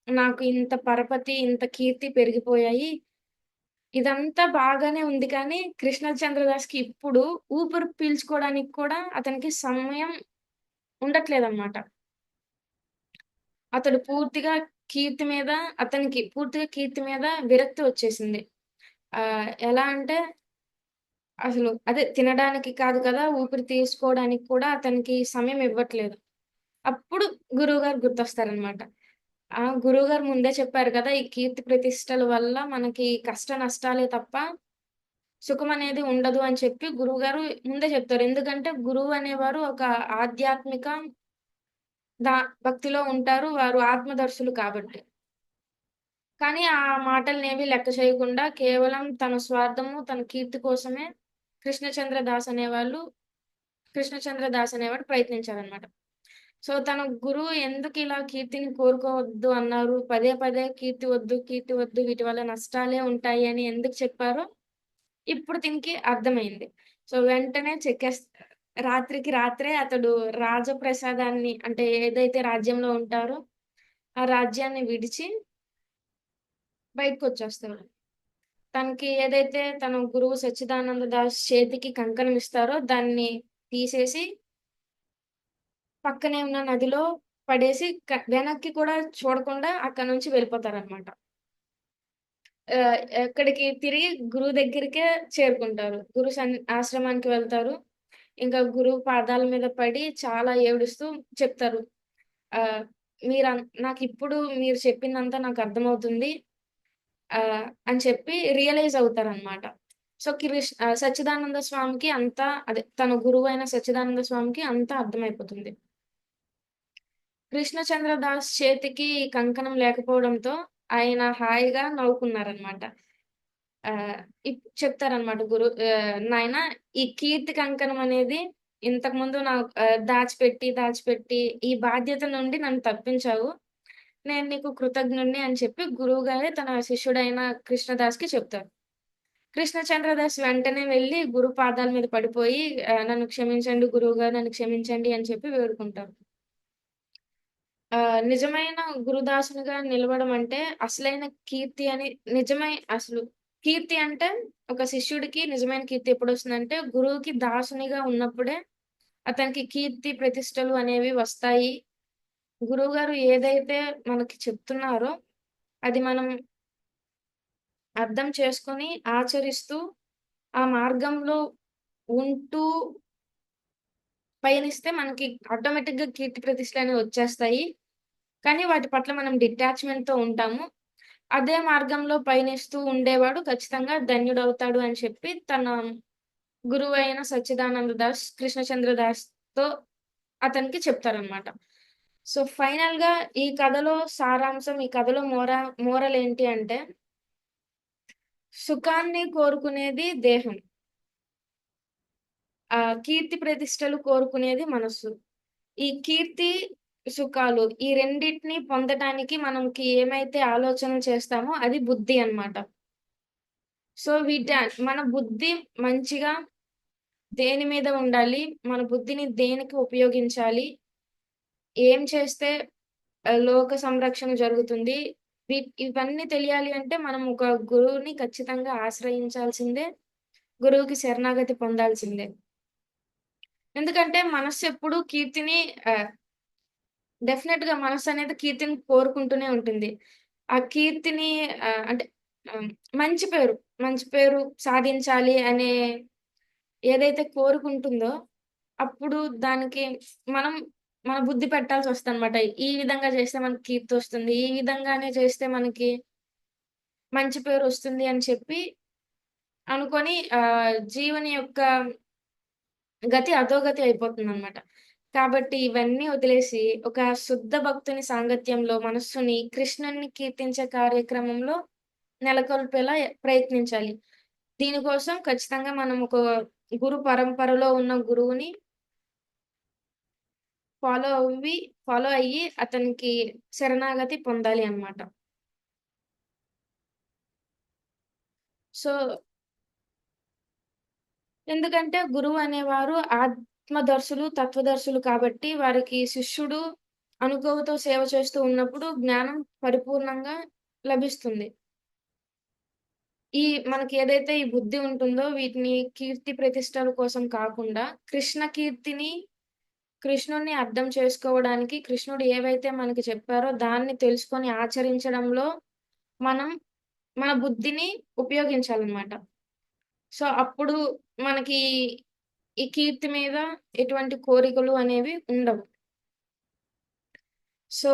నాకు ఇంత పరపతి, ఇంత కీర్తి పెరిగిపోయాయి. ఇదంతా బాగానే ఉంది కానీ, కృష్ణచంద్ర దాస్‌కి ఇప్పుడు ఊపిరి పీల్చుకోవడానికి కూడా అతనికి సమయం ఉండట్లేదనమాట. అతడు పూర్తిగా కీర్తి మీద అతనికి పూర్తిగా కీర్తి మీద విరక్తి వచ్చేసింది. ఎలా అంటే అసలు అదే తినడానికి కాదు కదా! ఊపిరి తీసుకోవడానికి కూడా అతనికి సమయం ఇవ్వట్లేదు. అప్పుడు గురువుగారు గుర్తొస్తారనమాట. గురువుగారు ముందే చెప్పారు కదా! ఈ కీర్తి ప్రతిష్టల వల్ల మనకి కష్ట నష్టాలే తప్ప సుఖమనేది ఉండదు అని చెప్పి గురువుగారు ముందే చెప్తారు. ఎందుకంటే గురువు అనేవారు ఒక ఆధ్యాత్మిక దా భక్తిలో ఉంటారు. వారు ఆత్మదర్శులు కాబట్టి. కానీ ఆ మాటలనేవి లెక్క చేయకుండా కేవలం తన స్వార్థము, తన కీర్తి కోసమే కృష్ణచంద్ర దాస్ అనేవాళ్ళు కృష్ణచంద్ర దాస్ అనేవాడు ప్రయత్నించారనమాట. సో, తన గురువు ఎందుకిలా కీర్తిని కోరుకోవద్దు అన్నారు, పదే పదే కీర్తి వద్దు, కీర్తి వద్దు వీటి వల్ల నష్టాలే ఉంటాయి అని ఎందుకు చెప్పారో ఇప్పుడు దీనికి అర్థమైంది. సో, వెంటనే రాత్రికి రాత్రే అతడు రాజప్రసాదాన్ని అంటే ఏదైతే రాజ్యంలో ఉంటారో, ఆ రాజ్యాన్ని విడిచి బయటకొచ్చేస్తాడు. తనకి ఏదైతే తన గురువు సచ్చిదానంద దాస్ చేతికి కంకణం ఇస్తారో దాన్ని తీసేసి పక్కనే ఉన్న నదిలో పడేసి వెనక్కి కూడా చూడకుండా అక్కడి నుంచి వెళ్ళిపోతారనమాట. ఎక్కడికి తిరిగి గురువు దగ్గరికే చేరుకుంటారు. ఆశ్రమానికి వెళ్తారు. ఇంకా గురువు పాదాల మీద పడి చాలా ఏడుస్తూ చెప్తారు. ఆహ్, నాకిప్పుడు మీరు చెప్పిందంతా నాకర్థమవుతుంది. అని చెప్పి రియలైజ్ అవుతారనమాట. సో, సచ్చిదానంద స్వామికి అంతా అదే తన గురువైన సచ్చిదానంద స్వామికి అంతా అర్థమైపోతుంది. కృష్ణచంద్ర దాస్ చేతికి కంకణం లేకపోవడంతో ఆయన హాయిగా నవ్వుకున్నారనమాట. ఆహ్, చెప్తారనమాట నాయనా ఈ కీర్తి కంకణం అనేది ఇంతకుముందు దాచిపెట్టి, దాచిపెట్టి ఈ బాధ్యత నుండి నన్ను తప్పించావు. నేను నీకు కృతజ్ఞుడిని అని చెప్పి గురువుగారే తన శిష్యుడైన కృష్ణదాస్‌కి చెప్తారు. కృష్ణచంద్రదాస్ వెంటనే వెళ్లి గురు పాదాల మీద పడిపోయి నన్ను క్షమించండి గురువుగారు, నన్ను క్షమించండి అని చెప్పి వేడుకుంటారు. నిజమైన గురుదాసునిగా నిలవడం అంటే అసలైన కీర్తి అని అసలు కీర్తి అంటే ఒక శిష్యుడికి నిజమైన కీర్తి ఎప్పుడొస్తుందంటే గురువుకి దాసునిగా ఉన్నప్పుడే అతనికి కీర్తి, ప్రతిష్టలు అనేవి వస్తాయి. గురువుగారు ఏదైతే మనకి చెప్తున్నారో అది మనం అర్థం చేసుకొని, ఆచరిస్తూ, ఆ మార్గంలో ఉంటూ పయనిస్తే మనకి ఆటోమేటిక్‌గా కీర్తి ప్రతిష్టలనేవి వచ్చేస్తాయి. కానీ వాటి పట్ల మనం డిటాచ్‌మెంట్‌తో ఉంటాము. అదే మార్గంలో పయనిస్తూ ఉండేవాడు ఖచ్చితంగా ధన్యుడవుతాడు అని చెప్పి తన గురువైన సచ్చిదానంద దాస్, కృష్ణచంద్ర దాస్‌తో అతనికి చెప్తారనమాట. సో, ఫైనల్‌గా ఈ కథలో సారాంశం, ఈ కథలో మోరల్ ఏంటి అంటే సుఖాన్ని కోరుకునేది దేహం. కీర్తి ప్రతిష్టలు కోరుకునేది మనస్సు. ఈ కీర్తి, సుఖాలు ఈ రెండిటిని పొందటానికి మనకి ఏమైతే ఆలోచనలు చేస్తామో అది బుద్ధి అన్నమాట. సో, మన బుద్ధి మంచిగా దేని మీద ఉండాలి? మన బుద్ధిని దేనికి ఉపయోగించాలి? ఏం చేస్తే లోక సంరక్షణ జరుగుతుంది? ఇవన్నీ తెలియాలి అంటే మనం ఒక గురువుని ఖచ్చితంగా ఆశ్రయించాల్సిందే. గురువుకి శరణాగతి పొందాల్సిందే. ఎందుకంటే మనస్సెప్పుడు కీర్తిని ఆహ్, డెఫినెట్‌గా మనసనేది కీర్తిని కోరుకుంటూనే ఉంటుంది. ఆ కీర్తిని అంటే ఆహ్, మంచి పేరు, మంచి పేరు సాధించాలి అనే ఏదైతే కోరుకుంటుందో, అప్పుడు దానికి మనం మన బుద్ధి పెట్టాల్సొస్తదనమాట. ఈ విధంగా చేస్తే మనకి కీర్తొస్తుంది. ఈ విధంగానే చేస్తే మనకి మంచి పేరొస్తుంది అని చెప్పి అనుకోని జీవని యొక్క గతి అధోగతి అయిపోతుందనమాట. కాబట్టి ఇవన్నీ వదిలేసి ఒక శుద్ధ భక్తుని సాంగత్యంలో మనస్సుని కృష్ణుడిని కీర్తించే కార్యక్రమంలో నెలకొల్పేలా ప్రయత్నించాలి. దీనికోసం ఖచ్చితంగా మనం ఒక గురు పరంపరలో ఉన్న గురువుని ఫాలో అవ్వి ఫాలో అయ్యి అతనికి శరణాగతి పొందాలి అన్నమాట. సో, ఎందుకంటే గురువు అనేవారు ఆత్మదర్శులు, తత్వదర్శులు కాబట్టి వారికి శిష్యుడు అనుకువతో సేవ చేస్తూ ఉన్నప్పుడు జ్ఞానం పరిపూర్ణంగా లభిస్తుంది. ఈ మనకేదైతే ఈ బుద్ధి ఉంటుందో వీటిని కీర్తి ప్రతిష్టల కోసం కాకుండా కృష్ణ కీర్తిని, కృష్ణుడిని అర్థం చేసుకోవడానికి కృష్ణుడు ఏవైతే మనకి చెప్పారో దాన్ని తెలుసుకొని ఆచరించడంలో మనం మన బుద్ధిని ఉపయోగించాలన్నమాట. సో, అప్పుడు మనకి ఈ కీర్తి మీద ఎటువంటి కోరికలు అనేవి ఉండవు. సో,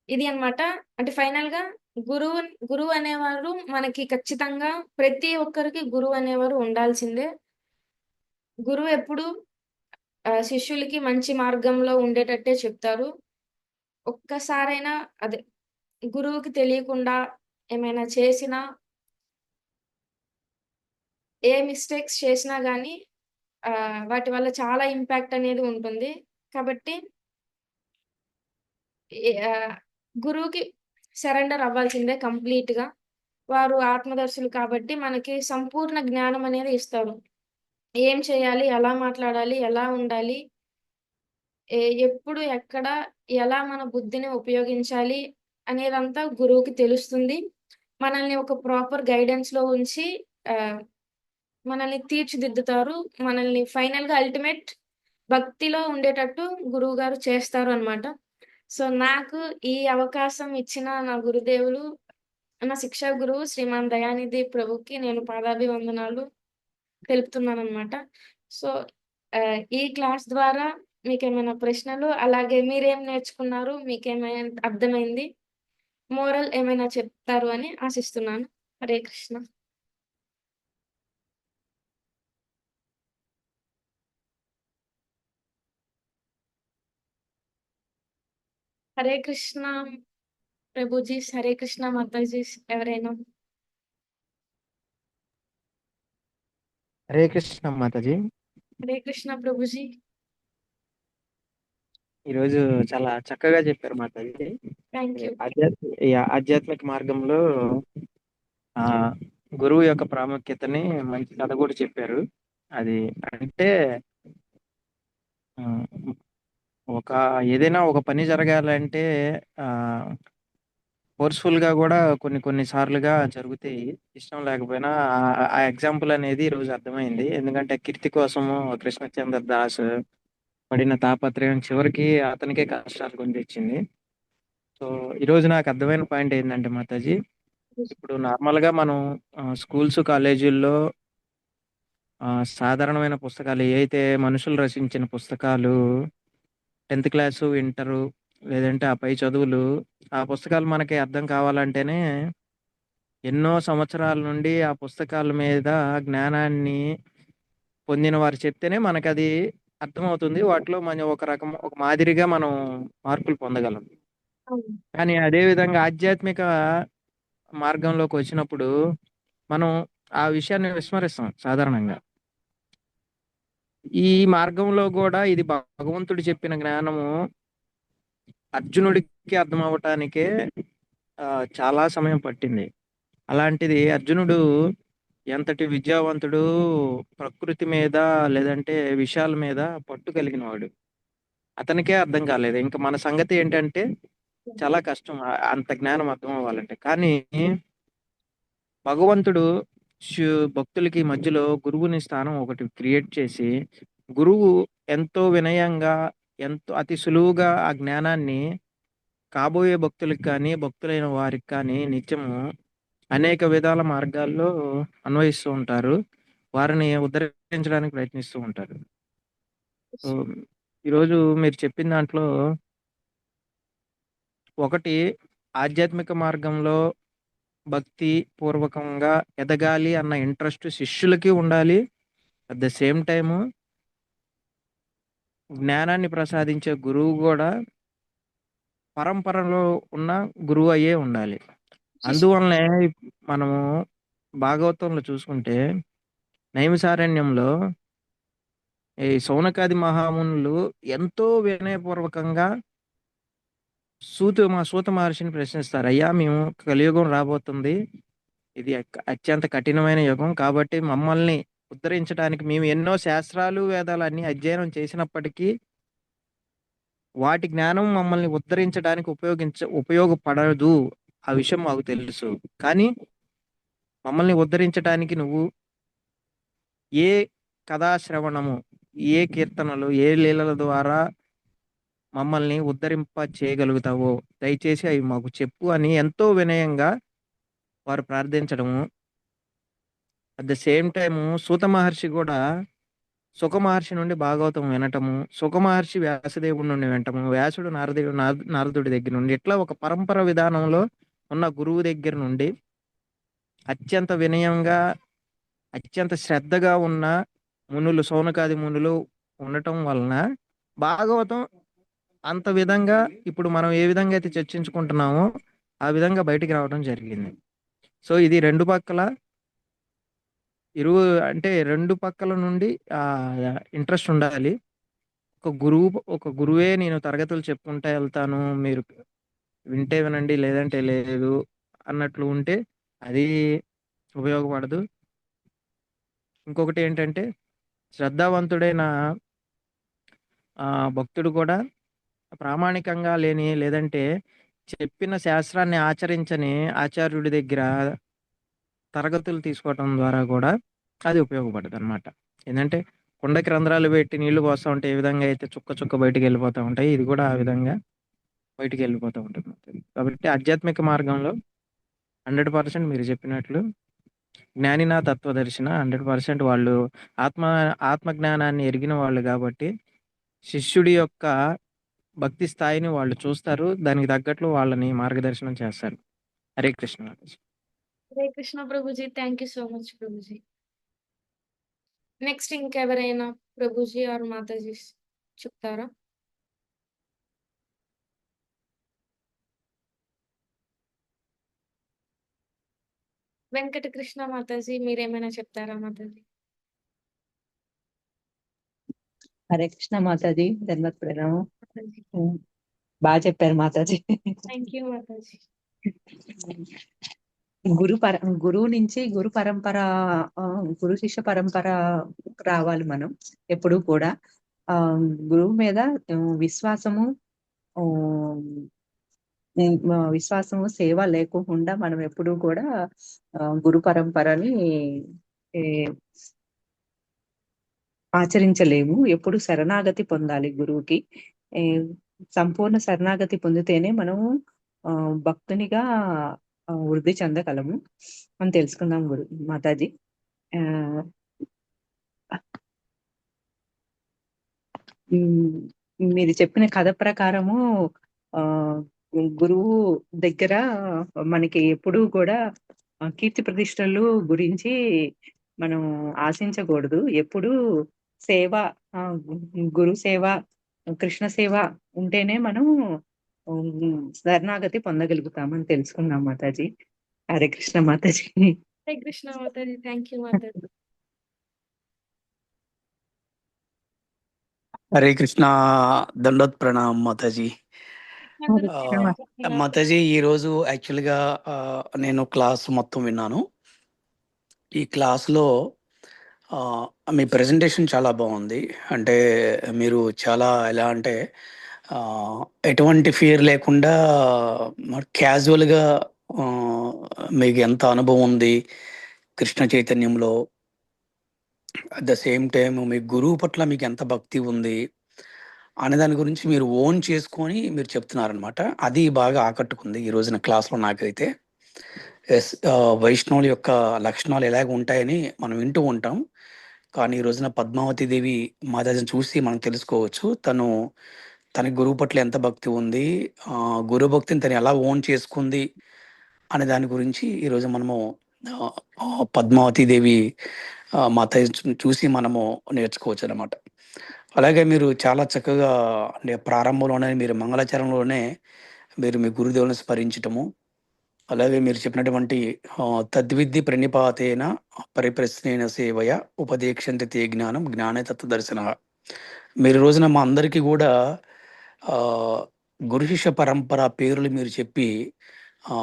ఇది అన్నమాట. అంటే ఫైనల్‌గా గురువు గురువు అనేవారు మనకి ఖచ్చితంగా ప్రతి ఒక్కరికి గురువు అనేవారు ఉండాల్సిందే. గురువు ఎప్పుడు శిష్యులకి మంచి మార్గంలో ఉండేటట్టే చెప్తారు. ఒక్కసారైనా అదే గురువుకి తెలియకుండా ఏమైనా చేసినా, ఏ మిస్టేక్స్ చేసినా గానీ వాటి వల్ల చాలా ఇంపాక్ట్ అనేది ఉంటుంది. కాబట్టి ఆహ్, గురువుకి సరెండర్ అవ్వాల్సిందే కంప్లీట్‌గా. వారు ఆత్మదర్శులు కాబట్టి మనకి సంపూర్ణ జ్ఞానం అనేది ఇస్తారు. ఏం చేయాలి? ఎలా మాట్లాడాలి? ఎలా ఉండాలి? ఎప్పుడు, ఎక్కడ, ఎలా మన బుద్ధిని ఉపయోగించాలి అనేదంతా గురువుకి తెలుస్తుంది. మనల్ని ఒక ప్రాపర్ గైడెన్స్‌లో ఉంచి ఆహ్, మనల్ని తీర్చిదిద్దుతారు. మనల్ని ఫైనల్‌గా అల్టిమేట్ భక్తిలో ఉండేటట్టు గురువుగారు చేస్తారు అన్నమాట. సో, నాకు ఈ అవకాశం ఇచ్చిన నా గురుదేవులు, నా శిక్షా గురువు శ్రీమాన్ దయానిధి ప్రభుకి నేను పాదాభివందనాలు తెలుపుతున్నాననమాట. సో, ఈ క్లాస్ ద్వారా మీకేమైనా ప్రశ్నలు, అలాగే మీరేం నేర్చుకున్నారు? మీకేమైనా అర్థమైంది? మోరల్ ఏమైనా చెప్తారు అని ఆశిస్తున్నాను. హరే కృష్ణ. హరే కృష్ణ ప్రభుజీస్, హరే కృష్ణ మాతాజీస్ ఎవరైనా. హరే కృష్ణ మాతాజీ. హరే కృష్ణ ప్రభుజీ. ఈరోజు చాలా చక్కగా చెప్పారు మాతాజీ. Thank you. ఈ ఆధ్యాత్మిక మార్గంలో ఆ గురువు యొక్క ప్రాముఖ్యతని మంచి కథ కూడా చెప్పారు. అది అంటే ఆ, ఒక ఏదైనా ఒక పని జరగాలంటే ఆ ఫోర్స్‌ఫుల్ గా కూడా కొన్ని కొన్ని సార్లుగా జరుగుతాయి. ఇష్టం లేకపోయినా ఆ ఎగ్జాంపుల్ అనేది ఈరోజు అర్థమైంది. ఎందుకంటే కీర్తి కోసము కృష్ణచంద్ర దాస్ పడిన తాపత్రయం చివరికి అతనికే కష్టాలు కొని తెచ్చింది. సో ఈరోజు నాకు అర్థమైన పాయింట్ ఏంటంటే మాతాజీ, ఇప్పుడు నార్మల్‌గా మనం స్కూల్స్, కాలేజీల్లో సాధారణమైన పుస్తకాలు ఏవైతే మనుషులు రచించిన పుస్తకాలు 10థ్ క్లాసు, ఇంటరు లేదంటే ఆ పై చదువులు, ఆ పుస్తకాలు మనకి అర్థం కావాలంటేనే ఎన్నో సంవత్సరాల నుండి ఆ పుస్తకాల మీద జ్ఞానాన్ని పొందిన వారు చెప్తేనే మనకది అర్థమవుతుంది. వాటిలో మనం ఒక మాదిరిగా మనం మార్కులు పొందగలం. అవును. కానీ అదే విధంగా ఆధ్యాత్మిక మార్గంలోకి వచ్చినప్పుడు మనం ఆ విషయాన్ని విస్మరిస్తాం సాధారణంగా. ఈ మార్గంలో కూడా ఇది భగవంతుడు చెప్పిన జ్ఞానము అర్జునుడికి అర్థం అవ్వటానికే చాలా సమయం పట్టింది. అలాంటిది అర్జునుడు ఎంతటి విద్యావంతుడు, ప్రకృతి మీద లేదంటే విషయాల మీద పట్టు కలిగినవాడు. అతనికే అర్థం కాలేదు. ఇంక మన సంగతి ఏంటంటే చాలా కష్టం అంత జ్ఞానం అర్థం అవ్వాలంటే. కానీ భగవంతుడు శు భక్తులకి మధ్యలో గురువుని స్థానం ఒకటి క్రియేట్ చేసి, గురువు ఎంతో వినయంగా ఎంతో అతి సులువుగా ఆ జ్ఞానాన్ని కాబోయే భక్తులకు కానీ, భక్తులైన వారికి కానీ నిత్యము అనేక విధాల మార్గాల్లో అన్వయిస్తూ ఉంటారు. వారిని ఉద్ధరించడానికి ప్రయత్నిస్తూ ఉంటారు. సో, ఈరోజు మీరు చెప్పిన దాంట్లో ఒకటి ఆధ్యాత్మిక మార్గంలో భక్తి పూర్వకంగా ఎదగాలి అన్న ఇంట్రెస్ట్ శిష్యులకి ఉండాలి. అట్ ద సేమ్ టైము జ్ఞానాన్ని ప్రసాదించే గురువు కూడా పరంపరలో ఉన్న గురువు అయ్యే ఉండాలి. శిష్యు అందువల్లనే మనము భాగవతంలో చూసుకుంటే నైమిసారణ్యంలో ఈ సౌనకాది మహామునులు ఎంతో వినయపూర్వకంగా సూత మహర్షిని ప్రశ్నిస్తారు. అయ్యా, మేము కలియుగం రాబోతుంది. ఇది అత్యంత కఠినమైన యుగం. కాబట్టి మమ్మల్ని ఉద్ధరించడానికి మేము ఎన్నో శాస్త్రాలు, వేదాలు అన్ని అధ్యయనం చేసినప్పటికీ వాటి జ్ఞానం మమ్మల్ని ఉద్ధరించడానికి ఉపయోగపడదు. ఆ విషయం మాకు తెలుసు. కానీ మమ్మల్ని ఉద్ధరించడానికి నువ్వు ఏ కథాశ్రవణము, ఏ కీర్తనలు, ఏ లీలల ద్వారా మమ్మల్ని ఉద్ధరింప చేయగలుగుతావో దయచేసి అవి మాకు చెప్పు అని ఎంతో వినయంగా వారు ప్రార్థించడము. అట్ ద సేమ్ టైము సూత మహర్షి కూడా సుఖ మహర్షి నుండి భాగవతం వినటము, సుఖ మహర్షి వ్యాసదేవుడి నుండి వినటము, వ్యాసుడు నారదుడి దగ్గర నుండి, ఇట్లా ఒక పరంపర విధానంలో ఉన్న గురువు దగ్గర నుండి అత్యంత వినయంగా, అత్యంత శ్రద్ధగా ఉన్న మునులు, సౌనకాది మునులు ఉండటం వలన భాగవతం అంత విధంగా ఇప్పుడు మనం ఏ విధంగా అయితే చర్చించుకుంటున్నామో ఆ విధంగా బయటికి రావడం జరిగింది. సో ఇది రెండు పక్కల అంటే రెండు పక్కల నుండి ఆ ఇంట్రెస్ట్ ఉండాలి. ఒక గురువే నేను తరగతులు చెప్పుకుంటా వెళ్తాను, మీరు వింటే వినండి లేదంటే లేదు అన్నట్లు ఉంటే అది ఉపయోగపడదు. ఇంకొకటి ఏంటంటే శ్రద్ధావంతుడైన భక్తుడు కూడా ప్రామాణికంగా లేని, లేదంటే చెప్పిన శాస్త్రాన్ని ఆచరించని ఆచార్యుడి దగ్గర తరగతులు తీసుకోవటం ద్వారా కూడా అది ఉపయోగపడదు అనమాట. ఏంటంటే కుండకి రంధ్రాలు పెట్టి నీళ్లు పోస్తూ ఉంటే ఏ విధంగా అయితే చుక్క చుక్క బయటికి వెళ్ళిపోతూ ఉంటాయి, ఇది కూడా ఆ విధంగా బయటికి వెళ్ళిపోతూ ఉంటుంది. కాబట్టి ఆధ్యాత్మిక మార్గంలో 100% మీరు చెప్పినట్లు జ్ఞానిన తత్వదర్శన 100% వాళ్ళు ఆత్మ ఆత్మజ్ఞానాన్ని ఎరిగిన వాళ్ళు కాబట్టి శిష్యుడి యొక్క భక్తి స్థాయిని వాళ్ళు చూస్తారు. దానికి తగ్గట్లు వాళ్ళని మార్గదర్శనం చేస్తారు. Hare Krishna. Hare Krishna Prabhuji. Thank you so much Prabhuji. Next ఇంకెవరైనా ప్రభుజీ ఆర్ మాతాజీ చెప్తారా? వెంకటకృష్ణ మాతాజీ మీరేమైనా చెప్తారా మాతాజీ? హరే కృష్ణ మాతాజీ, ధన్యవాద ప్రణామం. మాతాజీ బాగా చెప్పారు మాతాజీ. Thank you Mataji. గురువు నుంచి గురు పరంపర, గురు శిష్య పరంపర రావాలి మనం ఎప్పుడు కూడా. గురువు మీద విశ్వాసము ఆ, విశ్వాసము, సేవ లేకుండా మనం ఎప్పుడు కూడా గురు పరంపరని ఏ, ఆచరించలేము. ఎప్పుడు శరణాగతి పొందాలి గురువుకి. ఏ, సంపూర్ణ శరణాగతి పొందితేనే మనము భక్తునిగా వృద్ధి చెందగలము అని తెలుసుకుందాం గురు మాతాజీ. ఆ, మీరు చెప్పిన కథ ప్రకారము ఆ గురువు దగ్గర మనకి ఎప్పుడూ కూడా కీర్తి ప్రతిష్టలు గురించి మనం ఆశించకూడదు. ఎప్పుడు సేవ, ఆ, గురు సేవ, కృష్ణ సేవ ఉంటేనే మనం శరణాగతి పొందగలుగుతామని తెలుసుకున్నాం మాతాజీ. హరే కృష్ణ మాతాజీ. హరే కృష్ణ మాతాజీ. థ్యాంక్ యూ మాతాజీ. హరే కృష్ణ, దండోత్ ప్రణామ్ మాతాజీ. కృష్ణ మాతాజీ, ఈరోజు యాక్చువల్గా నేను క్లాస్ మొత్తం విన్నాను. ఈ క్లాస్లో మీ ప్రెజెంటేషన్ చాలా బాగుంది. అంటే మీరు చాలా ఎలా అంటే ఎటువంటి ఫియర్ లేకుండా క్యాజువల్గా మీకు ఎంత అనుభవం ఉంది కృష్ణ చైతన్యంలో, అట్ ద సేమ్ టైం మీ గురువు పట్ల మీకు ఎంత భక్తి ఉంది అనే దాని గురించి మీరు ఓన్ చేసుకొని మీరు చెప్తున్నారనమాట. అది బాగా ఆకట్టుకుంది ఈ రోజున క్లాస్‌లో నాకైతే. యెస్. వైష్ణవుల యొక్క లక్షణాలు ఎలాగ ఉంటాయని మనం వింటూ ఉంటాం. కానీ ఈ రోజున పద్మావతి దేవి మాతాజిని చూసి మనం తెలుసుకోవచ్చు. తనకి గురువు పట్ల ఎంత భక్తి ఉంది, గురు భక్తిని తను ఎలా ఓన్ చేసుకుంది అనే దాని గురించి ఈరోజు మనము పద్మావతి దేవి మాతాజిని చూసి మనము నేర్చుకోవచ్చనమాట. అలాగే మీరు చాలా చక్కగా అంటే ప్రారంభంలోనే మీరు మంగళాచరణలోనే మీరు మీ గురుదేవులను స్మరించటము, అలాగే మీరు చెప్పినటువంటి తద్విద్ది ప్రణిపాతేన పరిప్రశ్నేన సేవయ ఉపదేక్షంతి తే జ్ఞానం జ్ఞానే తత్వదర్శన. మీరు ఈ రోజున మా అందరికీ కూడా ఆ, గురు శిష్య పరంపర పేర్లు మీరు చెప్పి ఆ,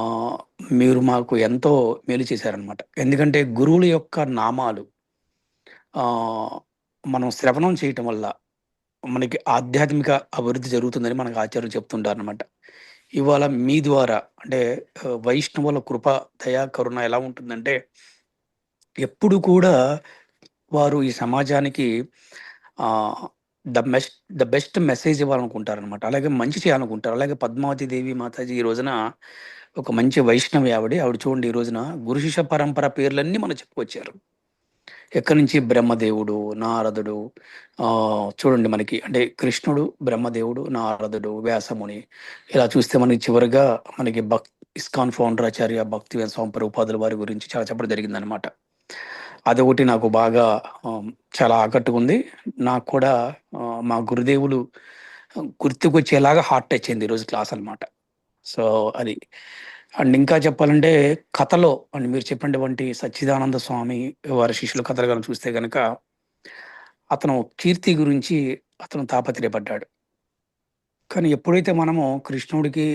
మీరు మాకు ఎంతో మేలు చేశారనమాట. ఎందుకంటే గురువుల యొక్క నామాలు ఆ, మనం శ్రవణం చేయటం వల్ల మనకి ఆధ్యాత్మిక అభివృద్ధి జరుగుతుందని మనకు ఆచార్యులు చెప్తుంటారు అనమాట. ఇవాళ మీ ద్వారా అంటే వైష్ణవుల కృప దయా కరుణ ఎలా ఉంటుందంటే ఎప్పుడు కూడా వారు ఈ సమాజానికి ఆ ద బెస్ట్ మెసేజ్ ఇవ్వాలనుకుంటారనమాట. అలాగే మంచి చేయాలనుకుంటారు. అలాగే పద్మావతి దేవి మాతాజీ ఈ రోజున ఒక మంచి వైష్ణవి ఆవిడ చూడండి ఈ రోజున గురు శిష్య పరంపర పేర్లన్నీ మనం చెప్పుకొచ్చారు. ఎక్కడి నుంచి బ్రహ్మదేవుడు, నారదుడు, చూడండి మనకి అంటే కృష్ణుడు, బ్రహ్మదేవుడు, నారదుడు, వ్యాసముని, ఇలా చూస్తే మనకి చివరిగా మనకి ఇస్కాన్ ఫౌండర్ ఆచార్య భక్తి స్వామి ప్రభుపాదుల వారి గురించి చాలా చెప్పడం జరిగిందనమాట. అదొకటి నాకు బాగా చాలా ఆకట్టుకుంది. నాకు కూడా మా గురుదేవులు గుర్తుకొచ్చేలాగా హార్ట్ టచ్ అయింది ఈరోజు క్లాస్ అనమాట. సో అది. అండ్ ఇంకా చెప్పాలంటే కథలో అండ్ మీరు చెప్పినటువంటి సచ్చిదానంద స్వామి వారి శిష్యుల కథలు కనుక చూస్తే కనుక అతను కీర్తి గురించి అతను తాపత్రయపడ్డాడు. కానీ ఎప్పుడైతే మనము కృష్ణుడికి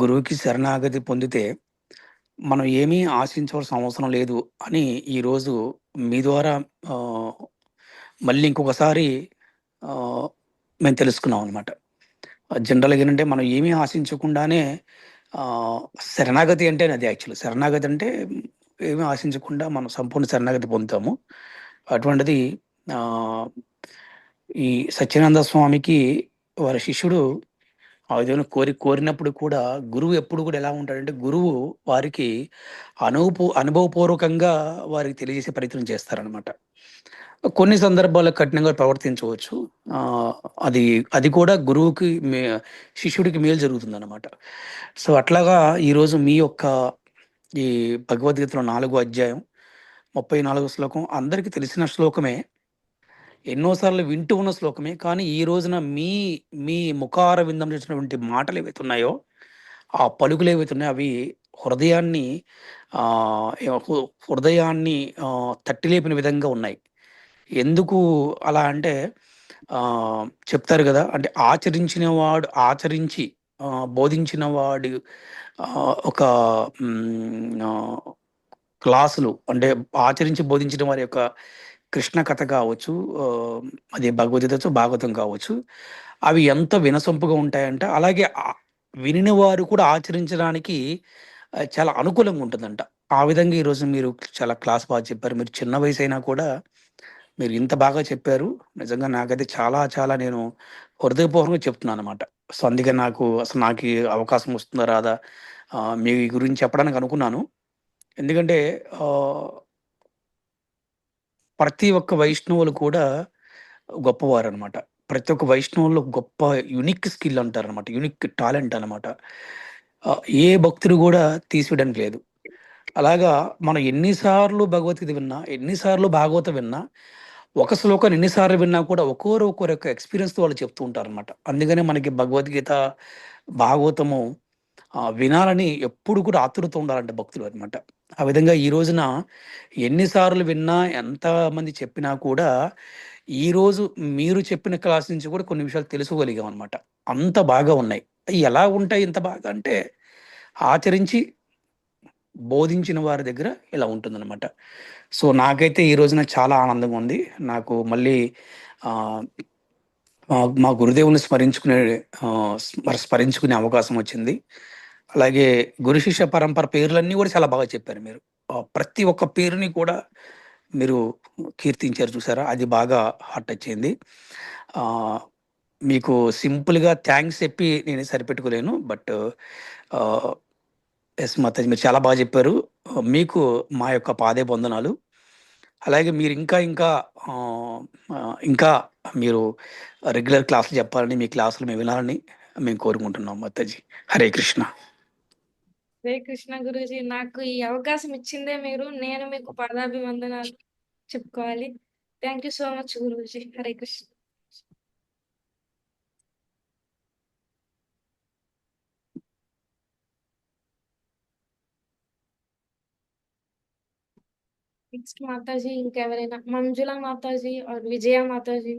గురువుకి శరణాగతి పొందితే మనం ఏమీ ఆశించవలసిన అవసరం లేదు అని ఈరోజు మీ ద్వారా మళ్ళీ ఇంకొకసారి మేము తెలుసుకున్నాం అనమాట. జనరల్గా ఏంటంటే మనం ఏమీ ఆశించకుండానే శరణాగతి అంటే అది యాక్చువల్ శరణాగతి అంటే ఏమీ ఆశించకుండా మనం సంపూర్ణ శరణాగతి పొందుతాము. అటువంటిది ఈ సత్యానంద స్వామికి వారి శిష్యుడు ఏదైనా కోరినప్పుడు కూడా గురువు ఎప్పుడు కూడా ఎలా ఉంటాడంటే గురువు వారికి అనుభవపూర్వకంగా వారికి తెలియజేసే ప్రయత్నం చేస్తారనమాట. కొన్ని సందర్భాల్లో కఠినంగా ప్రవర్తించవచ్చు. అది అది కూడా గురువుకి శిష్యుడికి మేలు జరుగుతుంది అనమాట. సో అట్లాగా ఈరోజు మీ యొక్క ఈ భగవద్గీతలో 4వ అధ్యాయం 34వ శ్లోకం అందరికీ తెలిసిన శ్లోకమే, ఎన్నోసార్లు వింటూ ఉన్న శ్లోకమే. కానీ ఈ రోజున మీ మీ ముఖార విందం చేసినటువంటి మాటలు ఏవైతే ఉన్నాయో, ఆ పలుకులు ఏవైతే ఉన్నాయో అవి హృదయాన్ని హృదయాన్ని తట్టిలేపిన విధంగా ఉన్నాయి. ఎందుకు అలా అంటే చెప్తారు కదా, అంటే ఆచరించి బోధించిన వాడు ఒక క్లాసులు అంటే ఆచరించి బోధించిన వారి యొక్క కృష్ణ కథ కావచ్చు, అది భగవద్గీత భాగవతం కావచ్చు, అవి ఎంత వినసొంపుగా ఉంటాయంటే అలాగే వినిన వారు కూడా ఆచరించడానికి చాలా అనుకూలంగా ఉంటుందంట. ఆ విధంగా ఈరోజు మీరు చాలా క్లాస్ బాగా చెప్పారు. మీరు చిన్న వయసు అయినా కూడా మీరు ఇంత బాగా చెప్పారు. నిజంగా నాకైతే చాలా చాలా నేను హృదయపూర్వకంగా చెప్తున్నాను అనమాట. సో అందుకే నాకు ఈ అవకాశం వస్తుందా రాదా మీ గురించి చెప్పడానికి అనుకున్నాను. ఎందుకంటే ప్రతి ఒక్క వైష్ణవులు కూడా గొప్పవారు అనమాట. ప్రతి ఒక్క వైష్ణవుల్లో గొప్ప యునిక్ స్కిల్ అంటారనమాట, యునిక్ టాలెంట్ అనమాట. ఏ భక్తుడు కూడా తీసివేయడానికి లేదు. అలాగా మనం ఎన్నిసార్లు భగవద్గీత విన్నా, ఎన్నిసార్లు భాగవతం విన్నా, ఒక శ్లోకాన్ని ఎన్నిసార్లు విన్నా కూడా ఒక్కొరు యొక్క ఎక్స్పీరియన్స్ వాళ్ళు చెప్తూ ఉంటారనమాట. అందుకనే మనకి భగవద్గీత భాగవతము వినాలని ఎప్పుడు కూడా ఆతురత ఉండాలంటే భక్తులు అనమాట. ఆ విధంగా ఈ రోజున ఎన్నిసార్లు విన్నా, ఎంతమంది చెప్పినా కూడా ఈరోజు మీరు చెప్పిన క్లాస్ నుంచి కూడా కొన్ని విషయాలు తెలుసుకోగలిగాం అనమాట. అంత బాగా ఉన్నాయి. ఎలా ఉంటాయి ఇంత బాగా అంటే ఆచరించి బోధించిన వారి దగ్గర ఇలా ఉంటుందన్నమాట. సో నాకైతే ఈ రోజున చాలా ఆనందంగా ఉంది. నాకు మళ్ళీ మా గురుదేవుని స్మరించుకునే అవకాశం వచ్చింది. అలాగే గురు శిష్య పరంపర పేర్లన్నీ కూడా చాలా బాగా చెప్పారు మీరు. ప్రతి ఒక్క పేరుని కూడా మీరు కీర్తించారు చూసారా, అది బాగా హార్ట్ టచ్ అయింది. ఆ, మీకు సింపుల్గా థ్యాంక్స్ చెప్పి నేను సరిపెట్టుకోలేను, బట్ ఎస్ మాతాజీ, మీరు చాలా బాగా చెప్పారు. మీకు మా యొక్క పాదే వందనాలు. అలాగే మీరు ఇంకా ఇంకా ఆ, ఆ, ఇంకా మీరు రెగ్యులర్ క్లాసులు చెప్పాలని, మీ క్లాసులు మేము వినాలని మేము కోరుకుంటున్నాం మాతాజీ. హరే కృష్ణ. హరే కృష్ణ గురూజీ, నాకు ఈ అవకాశం ఇచ్చిందే మీరు. నేను మీకు పాదాభివందనాలు చెప్పుకోవాలి. Thank you so much Guruji. Hare Krishna. Next Mataji ఇంకెవరైనా, మంజుల మాతాజీ ఆర్ విజయ మాతాజీ.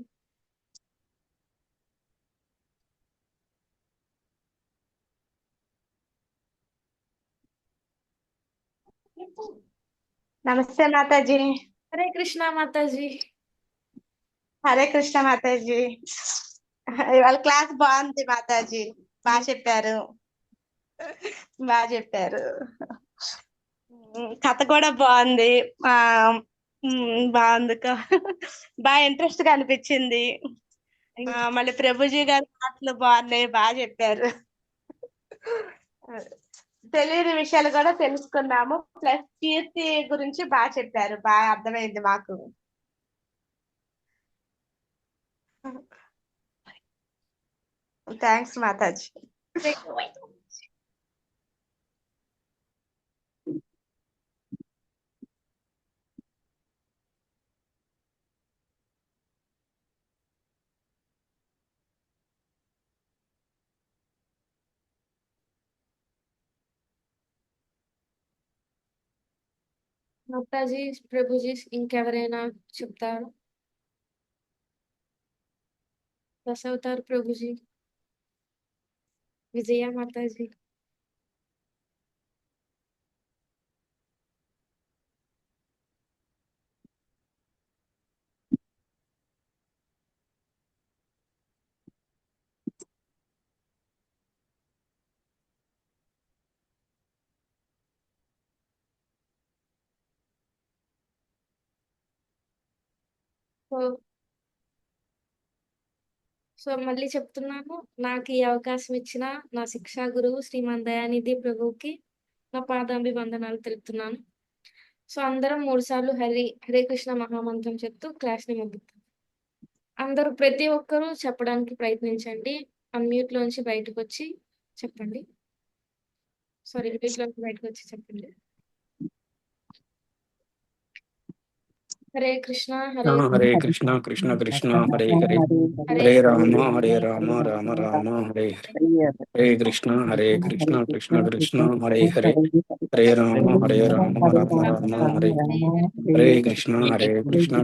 నమస్తే మాతాజీ. హరే కృష్ణ మాతాజీ. హరే కృష్ణ మాతాజీ. ఇవాళ క్లాస్ బాగుంది మాతాజీ. బాగా చెప్పారు, బాగా చెప్పారు. కథ కూడా బాగుంది. ఆ బాగుంది. బాగా ఇంట్రెస్ట్ గా అనిపించింది. మళ్ళీ ప్రభుజీ గారి మాటలు బాగున్నాయి, బాగా చెప్పారు. తెలియని విషయాలు కూడా తెలుసుకున్నాము. ప్లస్ కీర్తి గురించి బాగా చెప్పారు, బాగా అర్థమైంది మాకు. థ్యాంక్స్ మాతాజీ. మాతాజీ, ప్రభుజీ ఇంకెవరైనా చెప్తారు? దశావతార్ ప్రభుజీ, విజయ మాతాజీ. సో సో మళ్ళీ చెప్తున్నాను, నాకు ఈ అవకాశం ఇచ్చిన నా శిక్షా గురువు శ్రీమాన్ దయానిధి ప్రభువుకి నా పాదాభివందనాలు తెలుపుతున్నాను. సో అందరం 3 సార్లు హరే కృష్ణ మహామంత్రం చెప్తూ క్లాస్ ని ముగిద్దాం. అందరూ ప్రతి ఒక్కరూ చెప్పడానికి ప్రయత్నించండి. అన్మ్యూట్ లోంచి బయటకు వచ్చి చెప్పండి. సారీ, మ్యూట్ లోంచి బయటకు వచ్చి చెప్పండి. హరే కృష్ణ హరే కృష్ణ కృష్ణ కృష్ణ హరే హరే, హరే హరే రామ హరే రామ రామ రామ హరే హరే, హరే కృష్ణ కృష్ణ కృష్ణ హరే హరే, హరే రామ రామ రామ హరే, హరే కృష్ణ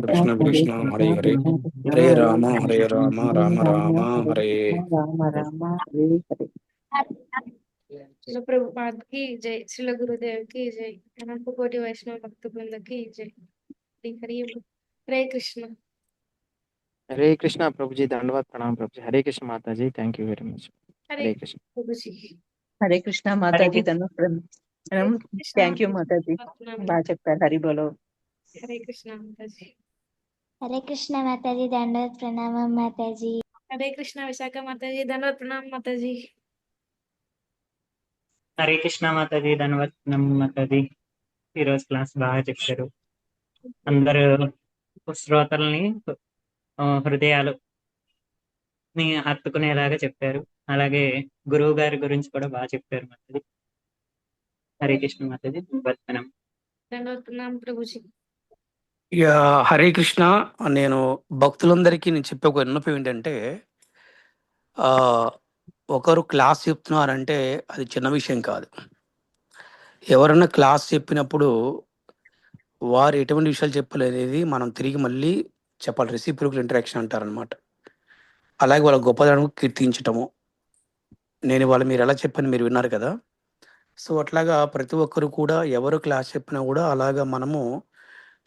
కృష్ణ కృష్ణ హరే హరే, హరే రామ రామ రామ హరే. రామ రామ హరే హరే. శిల ప్రభుపాద్ కి జై, శిల గురుదేవ్ కి జై, అనంత కోటి వైష్ణవ భక్త బృందకి జై. హరే కృష్ణ. హరే కృష్ణ ప్రభుజీ, దండవత్ ప్రణామ్ ప్రభుజీ. హరే కృష్ణ మాతాజీ, thank you very much. Hare Hare Krishna. Prabhuji. Hare Krishna మాతాజీ, థ్యాంక్ యూ మాతాజీ, బాగా చెప్పారు. హరి బోలో. హరే కృష్ణ మాతాజీ. హరే కృష్ణ మాతాజీ, దండవత్ ప్రణామం మాతాజీ. హరే కృష్ణ విశాఖ మాతాజీ, ధన్యవాద ప్రణామ్ మాతాజీ. హరే కృష్ణ మాతాజీ, ధన్యవాదం మాతాజీ. ఈరోజు క్లాస్ బాగా చెప్పారు. అందరూ శ్రోతల్ని హృదయాలు హత్తుకునేలాగా చెప్పారు. అలాగే గురువు గారి గురించి కూడా బాగా చెప్పారు మాతాజీ. హరే కృష్ణ మాతాజీ, ధన్యవాదం. ధన్యవాద ప్రణామ్ ప్రభుజీ. హరే కృష్ణ. నేను భక్తులందరికీ నేను చెప్పే ఒక విన్నపం ఏంటంటే, ఆ, ఒకరు క్లాస్ చెప్తున్నారంటే అది చిన్న విషయం కాదు. ఎవరన్నా క్లాస్ చెప్పినప్పుడు వారు ఎటువంటి విషయాలు చెప్పలేనేది మనం తిరిగి మళ్ళీ చెప్పాలి. రెసిప్రోకల్ ఇంటరాక్షన్ అంటారనమాట. అలాగే వాళ్ళ గొప్పదనం కీర్తించటము. నేను వాళ్ళు మీరు ఎలా చెప్పని మీరు విన్నారు కదా. సో అట్లాగా ప్రతి ఒక్కరు కూడా ఎవరు క్లాస్ చెప్పినా కూడా అలాగా మనము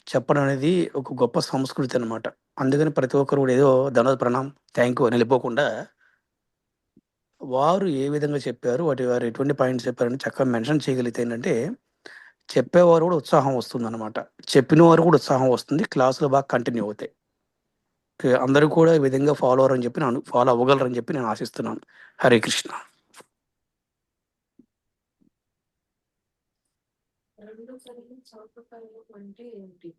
చెప్పడం అనేది ఒక గొప్ప సంస్కృతి అనమాట. అందుకని ప్రతి ఒక్కరు కూడా ఏదో ధన్యవాద ప్రణాం థ్యాంక్ యూ అని వెళ్ళిపోకుండా వారు ఏ విధంగా చెప్పారు, వారు ఎటువంటి పాయింట్స్ చెప్పారని చక్కగా మెన్షన్ చేయగలిగితే ఏంటంటే చెప్పేవారు కూడా ఉత్సాహం వస్తుందన్నమాట. చెప్పిన వారు కూడా ఉత్సాహం వస్తుంది. క్లాసులు బాగా కంటిన్యూ అవుతాయి. ఓకే. అందరూ కూడా ఈ విధంగా ఫాలో అవ్వరని చెప్పి ఫాలో అవ్వగలరని చెప్పి నేను ఆశిస్తున్నాను. హరే కృష్ణ. రెండు కలిగి చౌకకాయలు అంటే ఏంటి?